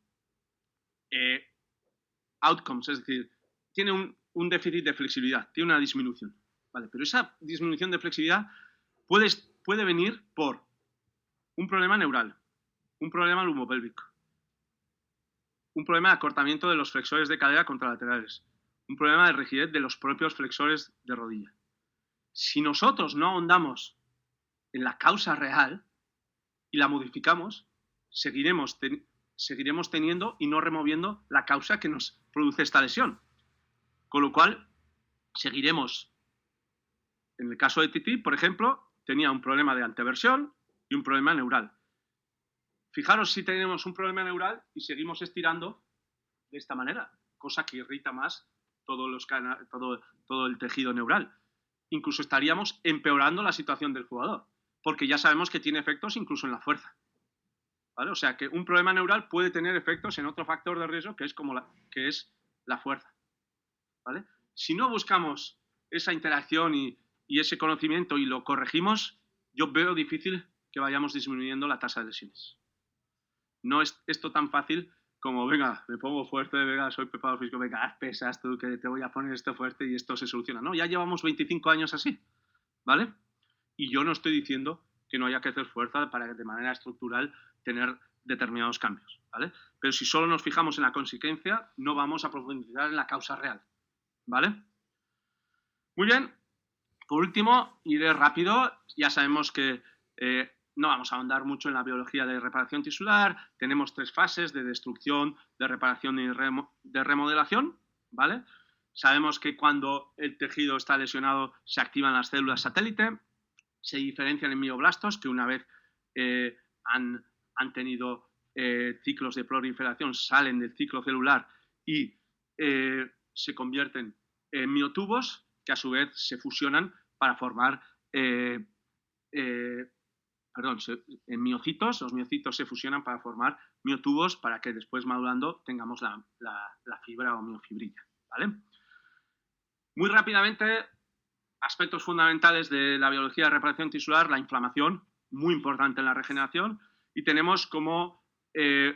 outcomes, es decir, tiene un déficit de flexibilidad, tiene una disminución, ¿vale? Pero esa disminución de flexibilidad puede venir por un problema neural, un problema lumbopélvico, un problema de acortamiento de los flexores de cadera contralaterales, un problema de rigidez de los propios flexores de rodilla. Si nosotros no ahondamos en la causa real y la modificamos, seguiremos teniendo y no removiendo la causa que nos produce esta lesión. Con lo cual, seguiremos. En el caso de Titi, por ejemplo, tenía un problema de anteversión y un problema neural. Fijaros si tenemos un problema neural y seguimos estirando de esta manera, cosa que irrita más todo el tejido neural. Incluso estaríamos empeorando la situación del jugador, porque ya sabemos que tiene efectos incluso en la fuerza, ¿vale? O sea que un problema neural puede tener efectos en otro factor de riesgo que es la fuerza, ¿vale? Si no buscamos esa interacción y ese conocimiento y lo corregimos, yo veo difícil que vayamos disminuyendo la tasa de lesiones. No es esto tan fácil como, venga, me pongo fuerte, venga, soy preparador físico, venga, haz pesas tú, que te voy a poner esto fuerte y esto se soluciona. No, ya llevamos 25 años así, ¿vale? Y yo no estoy diciendo que no haya que hacer fuerza para de manera estructural tener determinados cambios, ¿vale? Pero si solo nos fijamos en la consecuencia, no vamos a profundizar en la causa real, ¿vale? Muy bien. Por último, iré rápido. Ya sabemos que no vamos a ahondar mucho en la biología de reparación tisular. Tenemos 3 fases de destrucción, de reparación y de remodelación, ¿vale? Sabemos que cuando el tejido está lesionado se activan las células satélite, se diferencian en mioblastos que una vez han tenido ciclos de proliferación salen del ciclo celular y se convierten en miotubos que a su vez se fusionan para formar en miocitos. Los miocitos se fusionan para formar miotubos para que después madurando tengamos la fibra o miofibrilla, ¿vale? Muy rápidamente, aspectos fundamentales de la biología de reparación tisular: la inflamación, muy importante en la regeneración, y tenemos como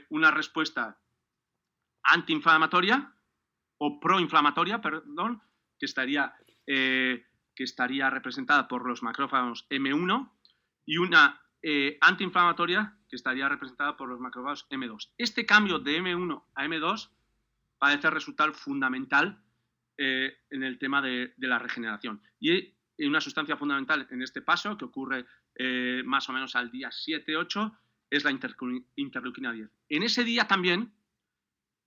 una respuesta antiinflamatoria o proinflamatoria, perdón, que estaría representada por los macrófagos M1, y una antiinflamatoria que estaría representada por los macrófagos M2. Este cambio de M1 a M2 parece resultar fundamental en el tema de la regeneración. Y una sustancia fundamental en este paso, que ocurre más o menos al día 7-8, es la interleuquina 10. En ese día también,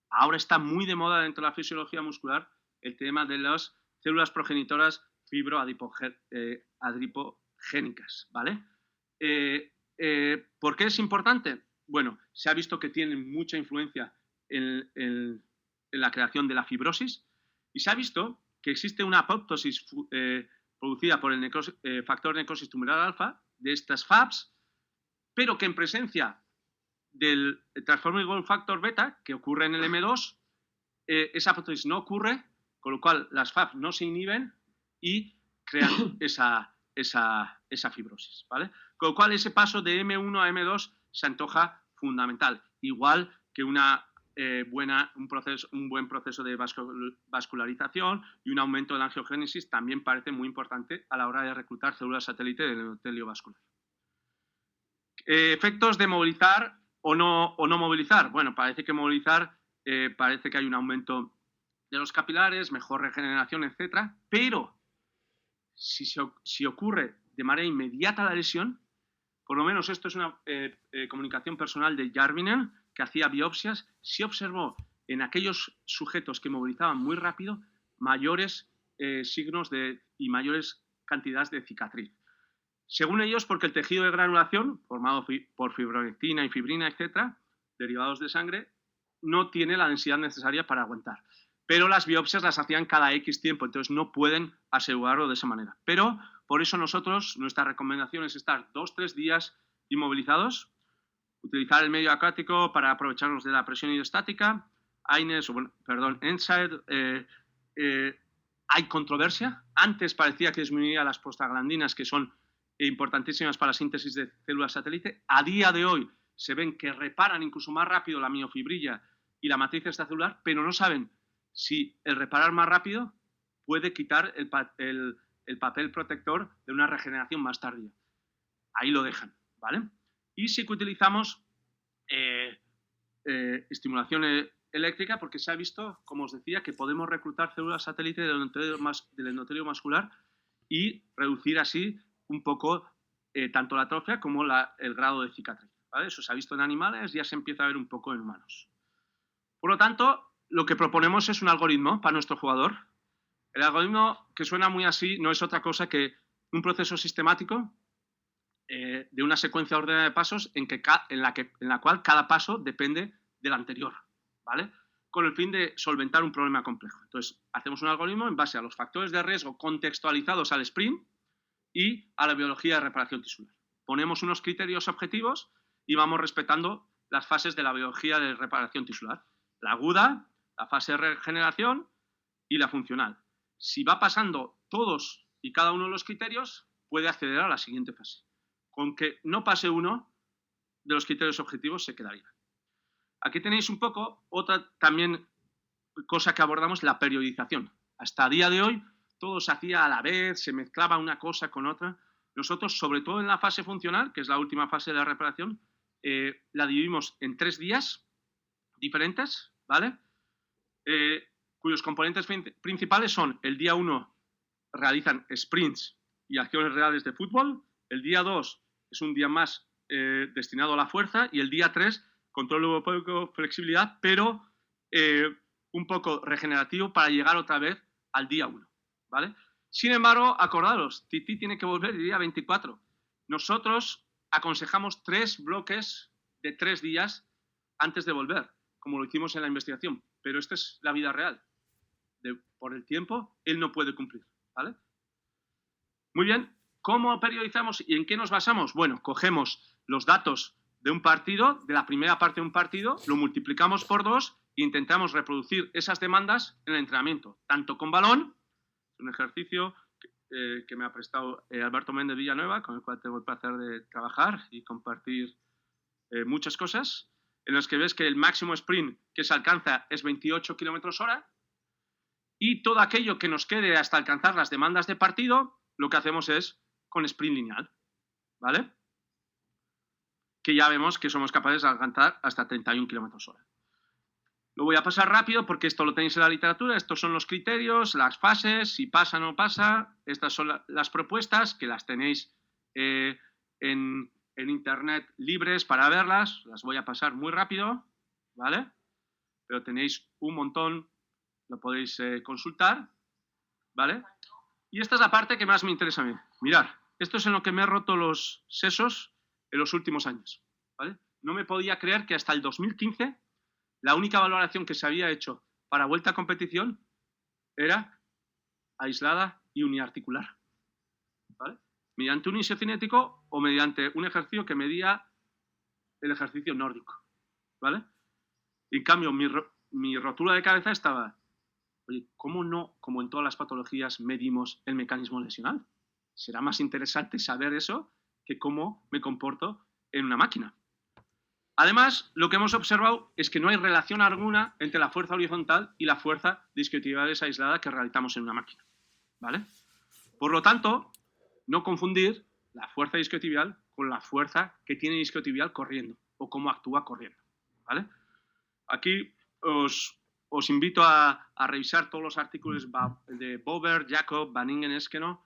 ahora está muy de moda dentro de la fisiología muscular, el tema de las células progenitoras fibroadipogénicas, ¿vale? ¿Por qué es importante? Bueno, se ha visto que tienen mucha influencia en la creación de la fibrosis, y se ha visto que existe una apoptosis producida por el factor necrosis tumoral alfa de estas FABs, pero que en presencia del transforming growth factor beta, que ocurre en el M2, esa apoptosis no ocurre, con lo cual las FABs no se inhiben y crean esa fibrosis, ¿vale? Con lo cual ese paso de M1 a M2 se antoja fundamental, igual que un buen proceso de vascularización y un aumento de la angiogénesis también parece muy importante a la hora de reclutar células satélite del endotelio vascular. Efectos de movilizar o no movilizar. Bueno, parece que movilizar, parece que hay un aumento de los capilares, mejor regeneración, etcétera, pero si ocurre de manera inmediata la lesión, por lo menos esto es una comunicación personal de Järvinen, que hacía biopsias, se observó en aquellos sujetos que movilizaban muy rápido mayores signos y mayores cantidades de cicatriz. Según ellos, porque el tejido de granulación, formado por fibronectina y fibrina, etcétera, derivados de sangre, no tiene la densidad necesaria para aguantar. Pero las biopsias las hacían cada X tiempo, entonces no pueden asegurarlo de esa manera. Pero por eso nuestra recomendación es estar 2-3 días inmovilizados, utilizar el medio acuático para aprovecharnos de la presión hidrostática. NSAID, hay controversia. Antes parecía que disminuía las prostaglandinas, que son importantísimas para la síntesis de células satélite. A día de hoy se ven que reparan incluso más rápido la miofibrilla y la matriz extracelular, pero no saben si el reparar más rápido puede quitar el papel protector de una regeneración más tardía. Ahí lo dejan, ¿vale? Y sí que utilizamos estimulación eléctrica, porque se ha visto, como os decía, que podemos reclutar células satélite del endotelio muscular y reducir así un poco tanto la atrofia como el grado de cicatriz, ¿vale? Eso se ha visto en animales, ya se empieza a ver un poco en humanos. Por lo tanto, lo que proponemos es un algoritmo para nuestro jugador. El algoritmo, que suena muy así, no es otra cosa que un proceso sistemático de una secuencia ordenada de pasos en la cual cada paso depende del anterior, ¿vale? Con el fin de solventar un problema complejo. Entonces, hacemos un algoritmo en base a los factores de riesgo contextualizados al sprint y a la biología de reparación tisular. Ponemos unos criterios objetivos y vamos respetando las fases de la biología de reparación tisular. La aguda, la fase de regeneración y la funcional. Si va pasando todos y cada uno de los criterios, puede acceder a la siguiente fase. Con que no pase uno de los criterios objetivos se quedaría. Aquí tenéis un poco otra también cosa que abordamos, la periodización. Hasta el día de hoy todo se hacía a la vez, se mezclaba una cosa con otra. Nosotros, sobre todo en la fase funcional, que es la última fase de la reparación, la dividimos en 3 días diferentes, ¿vale? Cuyos componentes principales son: el día 1 realizan sprints y acciones reales de fútbol, el día 2 es un día más destinado a la fuerza, y el día 3 control europeo, flexibilidad, pero un poco regenerativo para llegar otra vez al día 1, ¿vale? Sin embargo, acordaros, Titi tiene que volver el día 24. Nosotros aconsejamos 3 bloques de 3 días antes de volver, como lo hicimos en la investigación. Pero esta es la vida real. Por el tiempo, él no puede cumplir, ¿vale? Muy bien. ¿Cómo periodizamos y en qué nos basamos? Bueno, cogemos los datos de un partido, de la primera parte de un partido, lo multiplicamos por 2 e intentamos reproducir esas demandas en el entrenamiento, tanto con balón, es un ejercicio que me ha prestado Alberto Méndez Villanueva, con el cual tengo el placer de trabajar y compartir muchas cosas, en los que ves que el máximo sprint que se alcanza es 28 km/h y todo aquello que nos quede hasta alcanzar las demandas de partido, lo que hacemos es con sprint lineal, ¿vale? Que ya vemos que somos capaces de alcanzar hasta 31 km/h. Lo voy a pasar rápido porque esto lo tenéis en la literatura, estos son los criterios, las fases, si pasa o no pasa, estas son las propuestas que las tenéis en internet libres para verlas, las voy a pasar muy rápido, ¿vale? Pero tenéis un montón, lo podéis consultar, ¿vale? Y esta es la parte que más me interesa a mí. Mirad, esto es en lo que me he roto los sesos en los últimos años, ¿vale? No me podía creer que hasta el 2015 la única valoración que se había hecho para vuelta a competición era aislada y uniarticular, ¿vale? Mediante un isocinético o mediante un ejercicio que medía el ejercicio nórdico, ¿vale? Y en cambio, mi rotura de cabeza estaba, oye, ¿cómo no, como en todas las patologías, medimos el mecanismo lesional? Será más interesante saber eso que cómo me comporto en una máquina. Además, lo que hemos observado es que no hay relación alguna entre la fuerza horizontal y la fuerza de isquiotibiales aislada que realizamos en una máquina, ¿vale? Por lo tanto, no confundir la fuerza isquiotibial con la fuerza que tiene el isquiotibial corriendo o cómo actúa corriendo, ¿vale? Aquí os invito a revisar todos los artículos de Bober, Jacob, Van Ingen, Eskeno,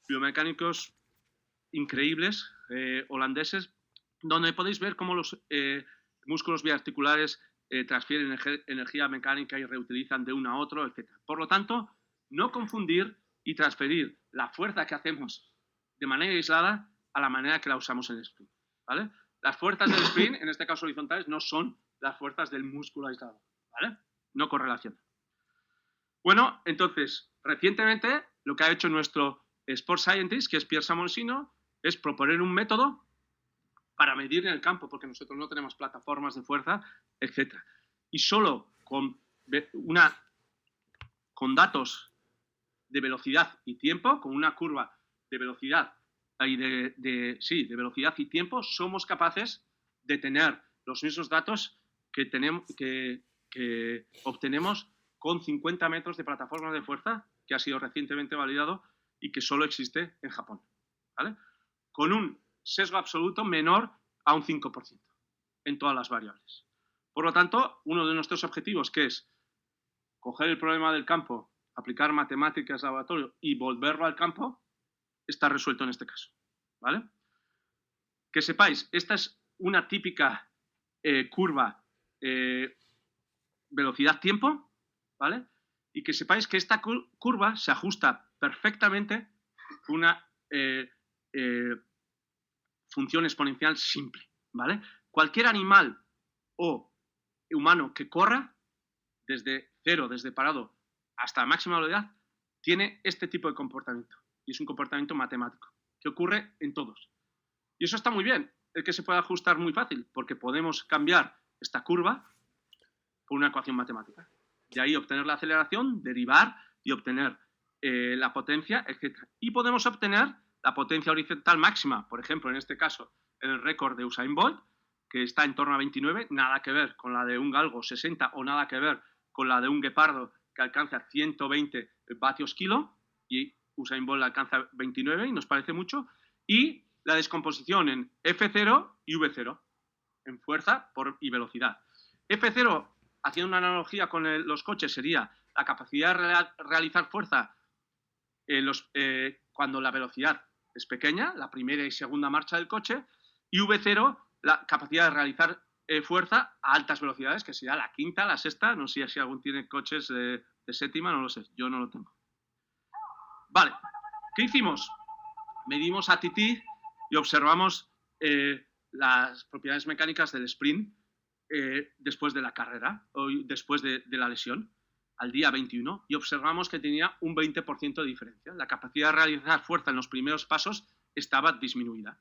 biomecánicos increíbles, holandeses, donde podéis ver cómo los músculos biarticulares transfieren energía mecánica y reutilizan de uno a otro, etc. Por lo tanto, no confundir y transferir la fuerza que hacemos de manera aislada a la manera que la usamos en el sprint, ¿vale? Las fuerzas del sprint, en este caso horizontales, no son las fuerzas del músculo aislado, ¿vale? No correlacionan. Bueno, entonces, recientemente, lo que ha hecho nuestro Sport Scientist, que es Pierre Samonsino, es proponer un método para medir en el campo, porque nosotros no tenemos plataformas de fuerza, etc. Y solo con datos de velocidad y tiempo, con una curva de velocidad y de velocidad y tiempo, somos capaces de tener los mismos datos que obtenemos con 50 metros de plataforma de fuerza, que ha sido recientemente validado y que solo existe en Japón, ¿vale? Con un sesgo absoluto menor a un 5% en todas las variables. Por lo tanto, uno de nuestros objetivos, que es coger el problema del campo, aplicar matemáticas de laboratorio y volverlo al campo, está resuelto en este caso, ¿vale? Que sepáis, esta es una típica curva velocidad-tiempo, ¿vale? Y que sepáis que esta curva se ajusta perfectamente a una función exponencial simple, ¿vale? Cualquier animal o humano que corra desde cero, desde parado hasta máxima velocidad, tiene este tipo de comportamiento. Y es un comportamiento matemático, que ocurre en todos. Y eso está muy bien, el que se puede ajustar muy fácil, porque podemos cambiar esta curva por una ecuación matemática. De ahí obtener la aceleración, derivar y obtener la potencia, etc. Y podemos obtener la potencia horizontal máxima, por ejemplo, en este caso, en el récord de Usain Bolt, que está en torno a 29, nada que ver con la de un galgo 60 o nada que ver con la de un guepardo que alcanza 120 vatios kilo, y Usain Bolt alcanza 29 y nos parece mucho, y la descomposición en F0 y V0, en fuerza y velocidad. F0, haciendo una analogía con los coches, sería la capacidad de realizar fuerza cuando la velocidad es pequeña, la primera y segunda marcha del coche, y V0, la capacidad de realizar fuerza a altas velocidades, que sería la quinta, la sexta, no sé si algún tiene coches de séptima, no lo sé, yo no lo tengo. Vale, ¿qué hicimos? Medimos ATT y observamos las propiedades mecánicas del sprint después de la carrera, o después de la lesión, al día 21, y observamos que tenía un 20% de diferencia. La capacidad de realizar fuerza en los primeros pasos estaba disminuida.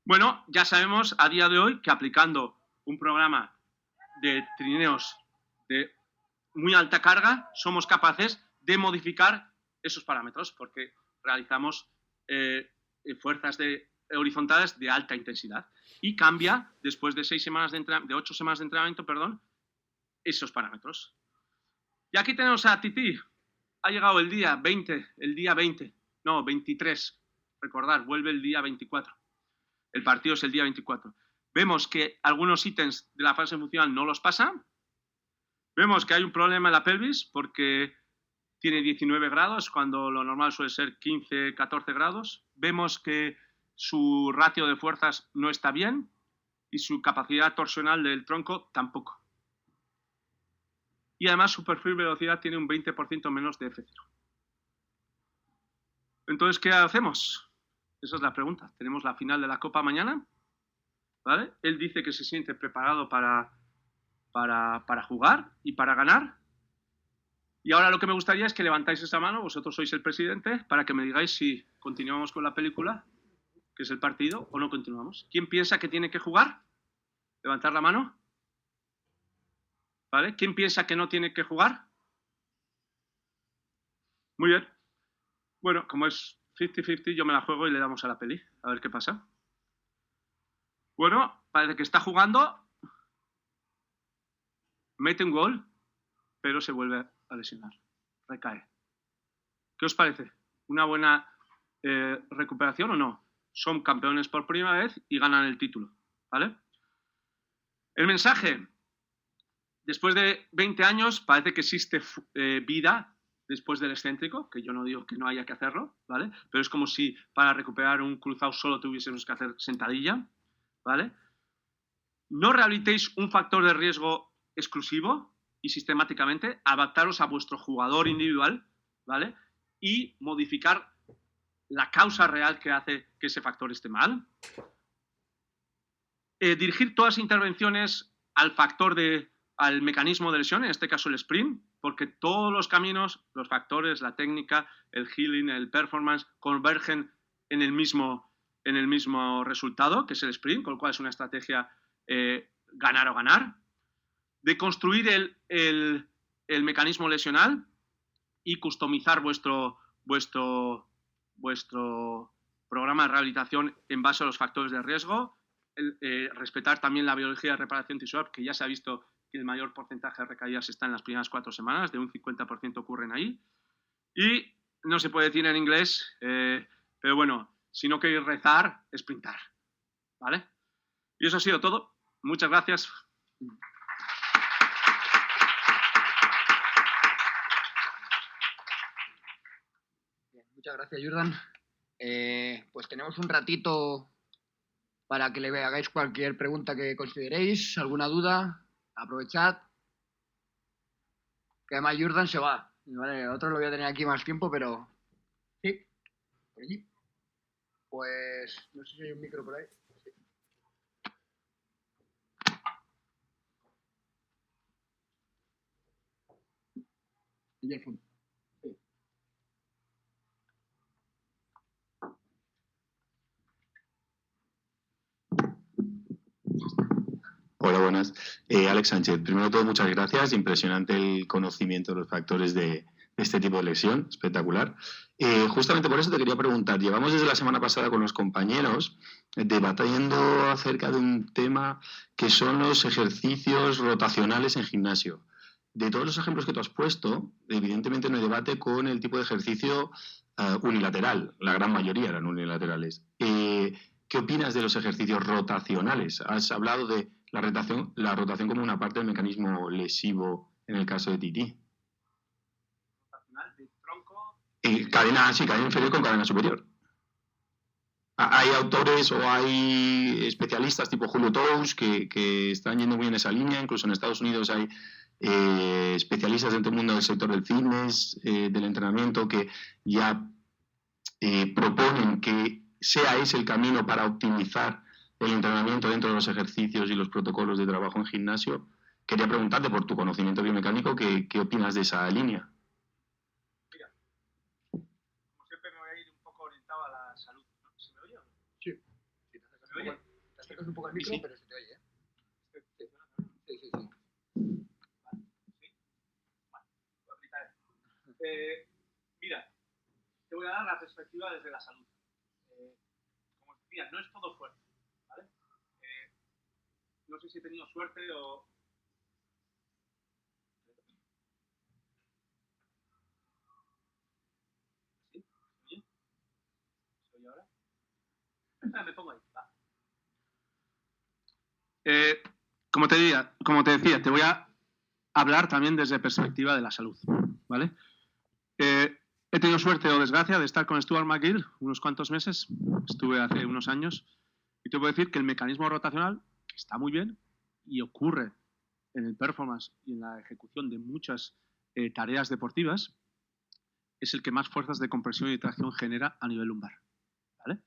Bueno, ya sabemos a día de hoy que aplicando un programa de trineos de muy alta carga, somos capaces de modificar esos parámetros, porque realizamos fuerzas horizontales de alta intensidad. Y cambia, después de 8 semanas de entrenamiento, esos parámetros. Y aquí tenemos a Titi. Ha llegado el día 23. Recordad, vuelve el día 24. El partido es el día 24. Vemos que algunos ítems de la fase funcional no los pasa. Vemos que hay un problema en la pelvis porque tiene 19 grados cuando lo normal suele ser 15, 14 grados. Vemos que su ratio de fuerzas no está bien y su capacidad torsional del tronco tampoco. Y además su perfil de velocidad tiene un 20% menos de F0. Entonces, ¿qué hacemos? Esa es la pregunta. Tenemos la final de la Copa mañana, ¿vale? Él dice que se siente preparado para jugar y para ganar. Y ahora lo que me gustaría es que levantáis esa mano, vosotros sois el presidente, para que me digáis si continuamos con la película, que es el partido, o no continuamos. ¿Quién piensa que tiene que jugar? Levantar la mano. ¿Vale? ¿Quién piensa que no tiene que jugar? Muy bien. Bueno, como es 50-50, yo me la juego y le damos a la peli. A ver qué pasa. Bueno, parece que está jugando. Mete un gol, pero se vuelve a lesionar. Recae. ¿Qué os parece? ¿Una buena recuperación o no? Son campeones por primera vez y ganan el título. ¿Vale? El mensaje. Después de 20 años parece que existe vida después del excéntrico, que yo no digo que no haya que hacerlo, ¿vale? Pero es como si para recuperar un cruzado solo tuviésemos que hacer sentadilla, ¿vale? No rehabilitéis un factor de riesgo exclusivo y sistemáticamente, adaptaros a vuestro jugador individual, ¿vale? Y modificar la causa real que hace que ese factor esté mal. Dirigir todas las intervenciones al mecanismo de lesión, en este caso el sprint, porque todos los caminos, los factores, la técnica, el healing, el performance, convergen en el mismo resultado, que es el sprint, con lo cual es una estrategia ganar o ganar. De construir el mecanismo lesional y customizar vuestro programa de rehabilitación en base a los factores de riesgo. Respetar también la biología de reparación tisular, que ya se ha visto que el mayor porcentaje de recaídas está en las primeras 4 semanas, de un 50% ocurren ahí. Y no se puede decir en inglés, pero bueno, si no queréis rezar, sprintar, ¿vale? Y eso ha sido todo. Muchas gracias. Bien, muchas gracias, Jordan. Pues tenemos un ratito para que le hagáis cualquier pregunta que consideréis, alguna duda. Aprovechad, que además Jordan se va. Vale, otro lo voy a tener aquí más tiempo, pero sí, por allí. Pues no sé si hay un micro por ahí. Sí. Y al fondo. Sí. Hola, buenas. Alex Sánchez, primero de todo, muchas gracias. Impresionante el conocimiento de los factores de este tipo de lesión, espectacular. Justamente por eso te quería preguntar, llevamos desde la semana pasada con los compañeros debatiendo acerca de un tema que son los ejercicios rotacionales en gimnasio. De todos los ejemplos que tú has puesto, evidentemente no hay debate con el tipo de ejercicio unilateral, la gran mayoría eran unilaterales. ¿Qué opinas de los ejercicios rotacionales? Has hablado de la rotación como una parte del mecanismo lesivo en el caso de Titi. Rotacional de tronco. Cadena inferior con cadena superior. Hay autores o hay especialistas tipo Julio Tous que están yendo muy en esa línea. Incluso en Estados Unidos hay especialistas dentro del mundo del sector del fitness, del entrenamiento, que ya proponen que sea ese el camino para optimizar el entrenamiento dentro de los ejercicios y los protocolos de trabajo en gimnasio. Quería preguntarte, por tu conocimiento biomecánico, ¿qué opinas de esa línea? Mira, como siempre me voy a ir un poco orientado a la salud, ¿no? ¿Se me oye o no? Sí. Sí, te acercas un poco al micro, Sí. pero se te oye, ¿eh? Sí, sí, sí. Vale, ¿sí? Vale, voy a aplicar. Mira, te voy a dar la perspectiva desde la salud. Como os decía, no es todo suerte, ¿vale? No sé si he tenido suerte o... ¿Sí? ¿Se oye? ¿Se oye ahora? Me pongo ahí, va. Como te decía, te voy a hablar también desde perspectiva de la salud, ¿vale? He tenido suerte o desgracia de estar con Stuart McGill unos cuantos meses, estuve hace unos años, y te puedo decir que el mecanismo rotacional está muy bien y ocurre en el performance y en la ejecución de muchas tareas deportivas, es el que más fuerzas de compresión y tracción genera a nivel lumbar, ¿vale?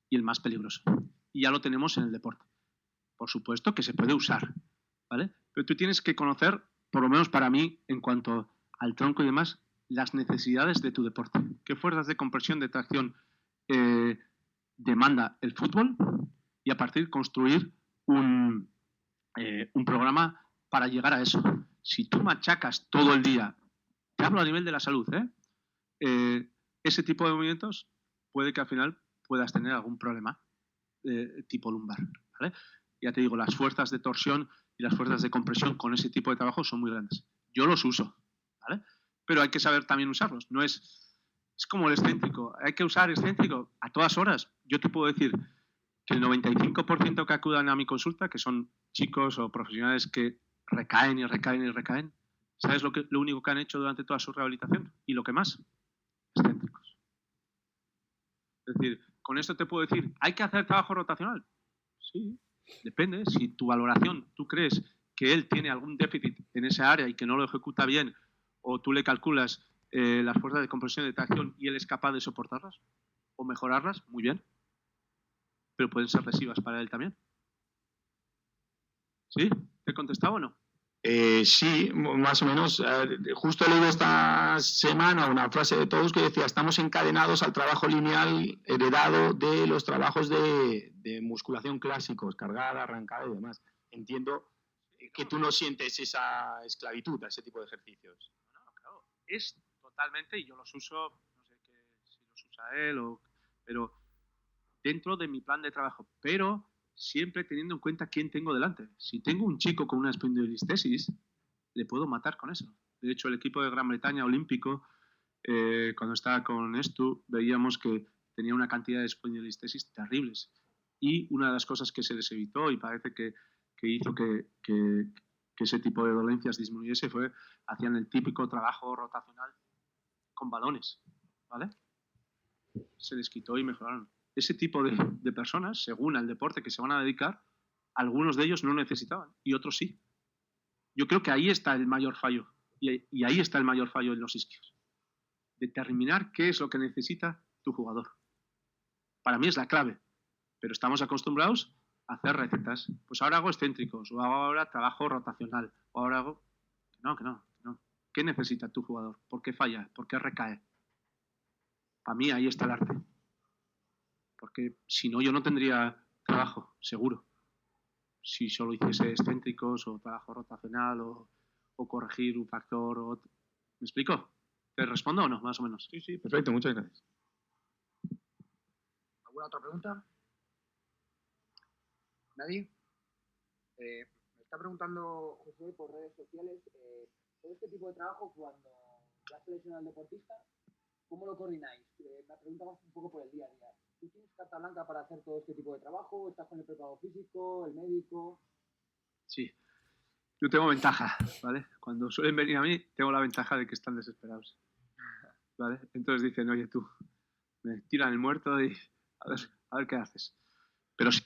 Y el más peligroso. Y ya lo tenemos en el deporte. Por supuesto que se puede usar, ¿vale? Pero tú tienes que conocer, por lo menos para mí, en cuanto al tronco y demás, las necesidades de tu deporte. ¿Qué fuerzas de compresión, de tracción demanda el fútbol? Y a partir de construir un programa para llegar a eso. Si tú machacas todo el día, te hablo a nivel de la salud, ese tipo de movimientos puede que al final puedas tener algún problema tipo lumbar, ¿vale? Ya te digo, las fuerzas de torsión y las fuerzas de compresión con ese tipo de trabajo son muy grandes. Yo los uso, ¿vale? Pero hay que saber también usarlos. No es como el excéntrico. Hay que usar excéntrico a todas horas. Yo te puedo decir que el 95% que acudan a mi consulta, que son chicos o profesionales que recaen y recaen y recaen, ¿sabes lo único que han hecho durante toda su rehabilitación? Y lo que más, excéntricos. Es decir, con esto te puedo decir, ¿hay que hacer trabajo rotacional? Sí, depende. Si tu valoración, tú crees que él tiene algún déficit en esa área y que no lo ejecuta bien, o tú le calculas las fuerzas de compresión y de tracción y él es capaz de soportarlas o mejorarlas, muy bien. Pero pueden ser lesivas para él también. ¿Sí? ¿Te he contestado o no? Sí, más o menos. Justo he leído esta semana una frase de todos que decía: estamos encadenados al trabajo lineal heredado de los trabajos de musculación clásicos, cargada, arrancada y demás. Entiendo que tú no sientes esa esclavitud a ese tipo de ejercicios. No, claro. Es totalmente, y yo los uso, no sé si los usa él, pero dentro de mi plan de trabajo. Pero siempre teniendo en cuenta quién tengo delante. Si tengo un chico con una espondilistesis, le puedo matar con eso. De hecho, el equipo de Gran Bretaña olímpico, cuando estaba con esto, veíamos que tenía una cantidad de espondilistesis terribles. Y una de las cosas que se les evitó y parece que hizo que ese tipo de dolencias disminuyese fue, hacían el típico trabajo rotacional con balones, ¿vale? Se les quitó y mejoraron. Ese tipo de personas, según el deporte que se van a dedicar, algunos de ellos no necesitaban y otros sí. Yo creo que ahí está el mayor fallo y ahí está el mayor fallo en los isquios. Determinar qué es lo que necesita tu jugador. Para mí es la clave, pero estamos acostumbrados a hacer recetas. Pues ahora hago excéntricos, o ahora trabajo rotacional, o ahora hago... Que no. ¿Qué necesita tu jugador? ¿Por qué falla? ¿Por qué recae? Para mí ahí está el arte. Porque si no, yo no tendría trabajo, seguro. Si solo hiciese excéntricos o trabajo rotacional o corregir un factor. ¿Me explico? ¿Te respondo o no? Más o menos. Sí, perfecto, muchas gracias. ¿Alguna otra pregunta? ¿Nadie? Me está preguntando José por redes sociales, todo este tipo de trabajo, cuando ya selecciona al deportista, ¿cómo lo coordináis? Me preguntamos un poco por el día a día. ¿Tú tienes carta blanca para hacer todo este tipo de trabajo? ¿Estás con el preparador físico, el médico? Sí. Yo tengo ventaja, ¿vale? Cuando suelen venir a mí, tengo la ventaja de que están desesperados, ¿vale? Entonces dicen, oye tú, me tiran el muerto y a ver qué haces. Pero sí,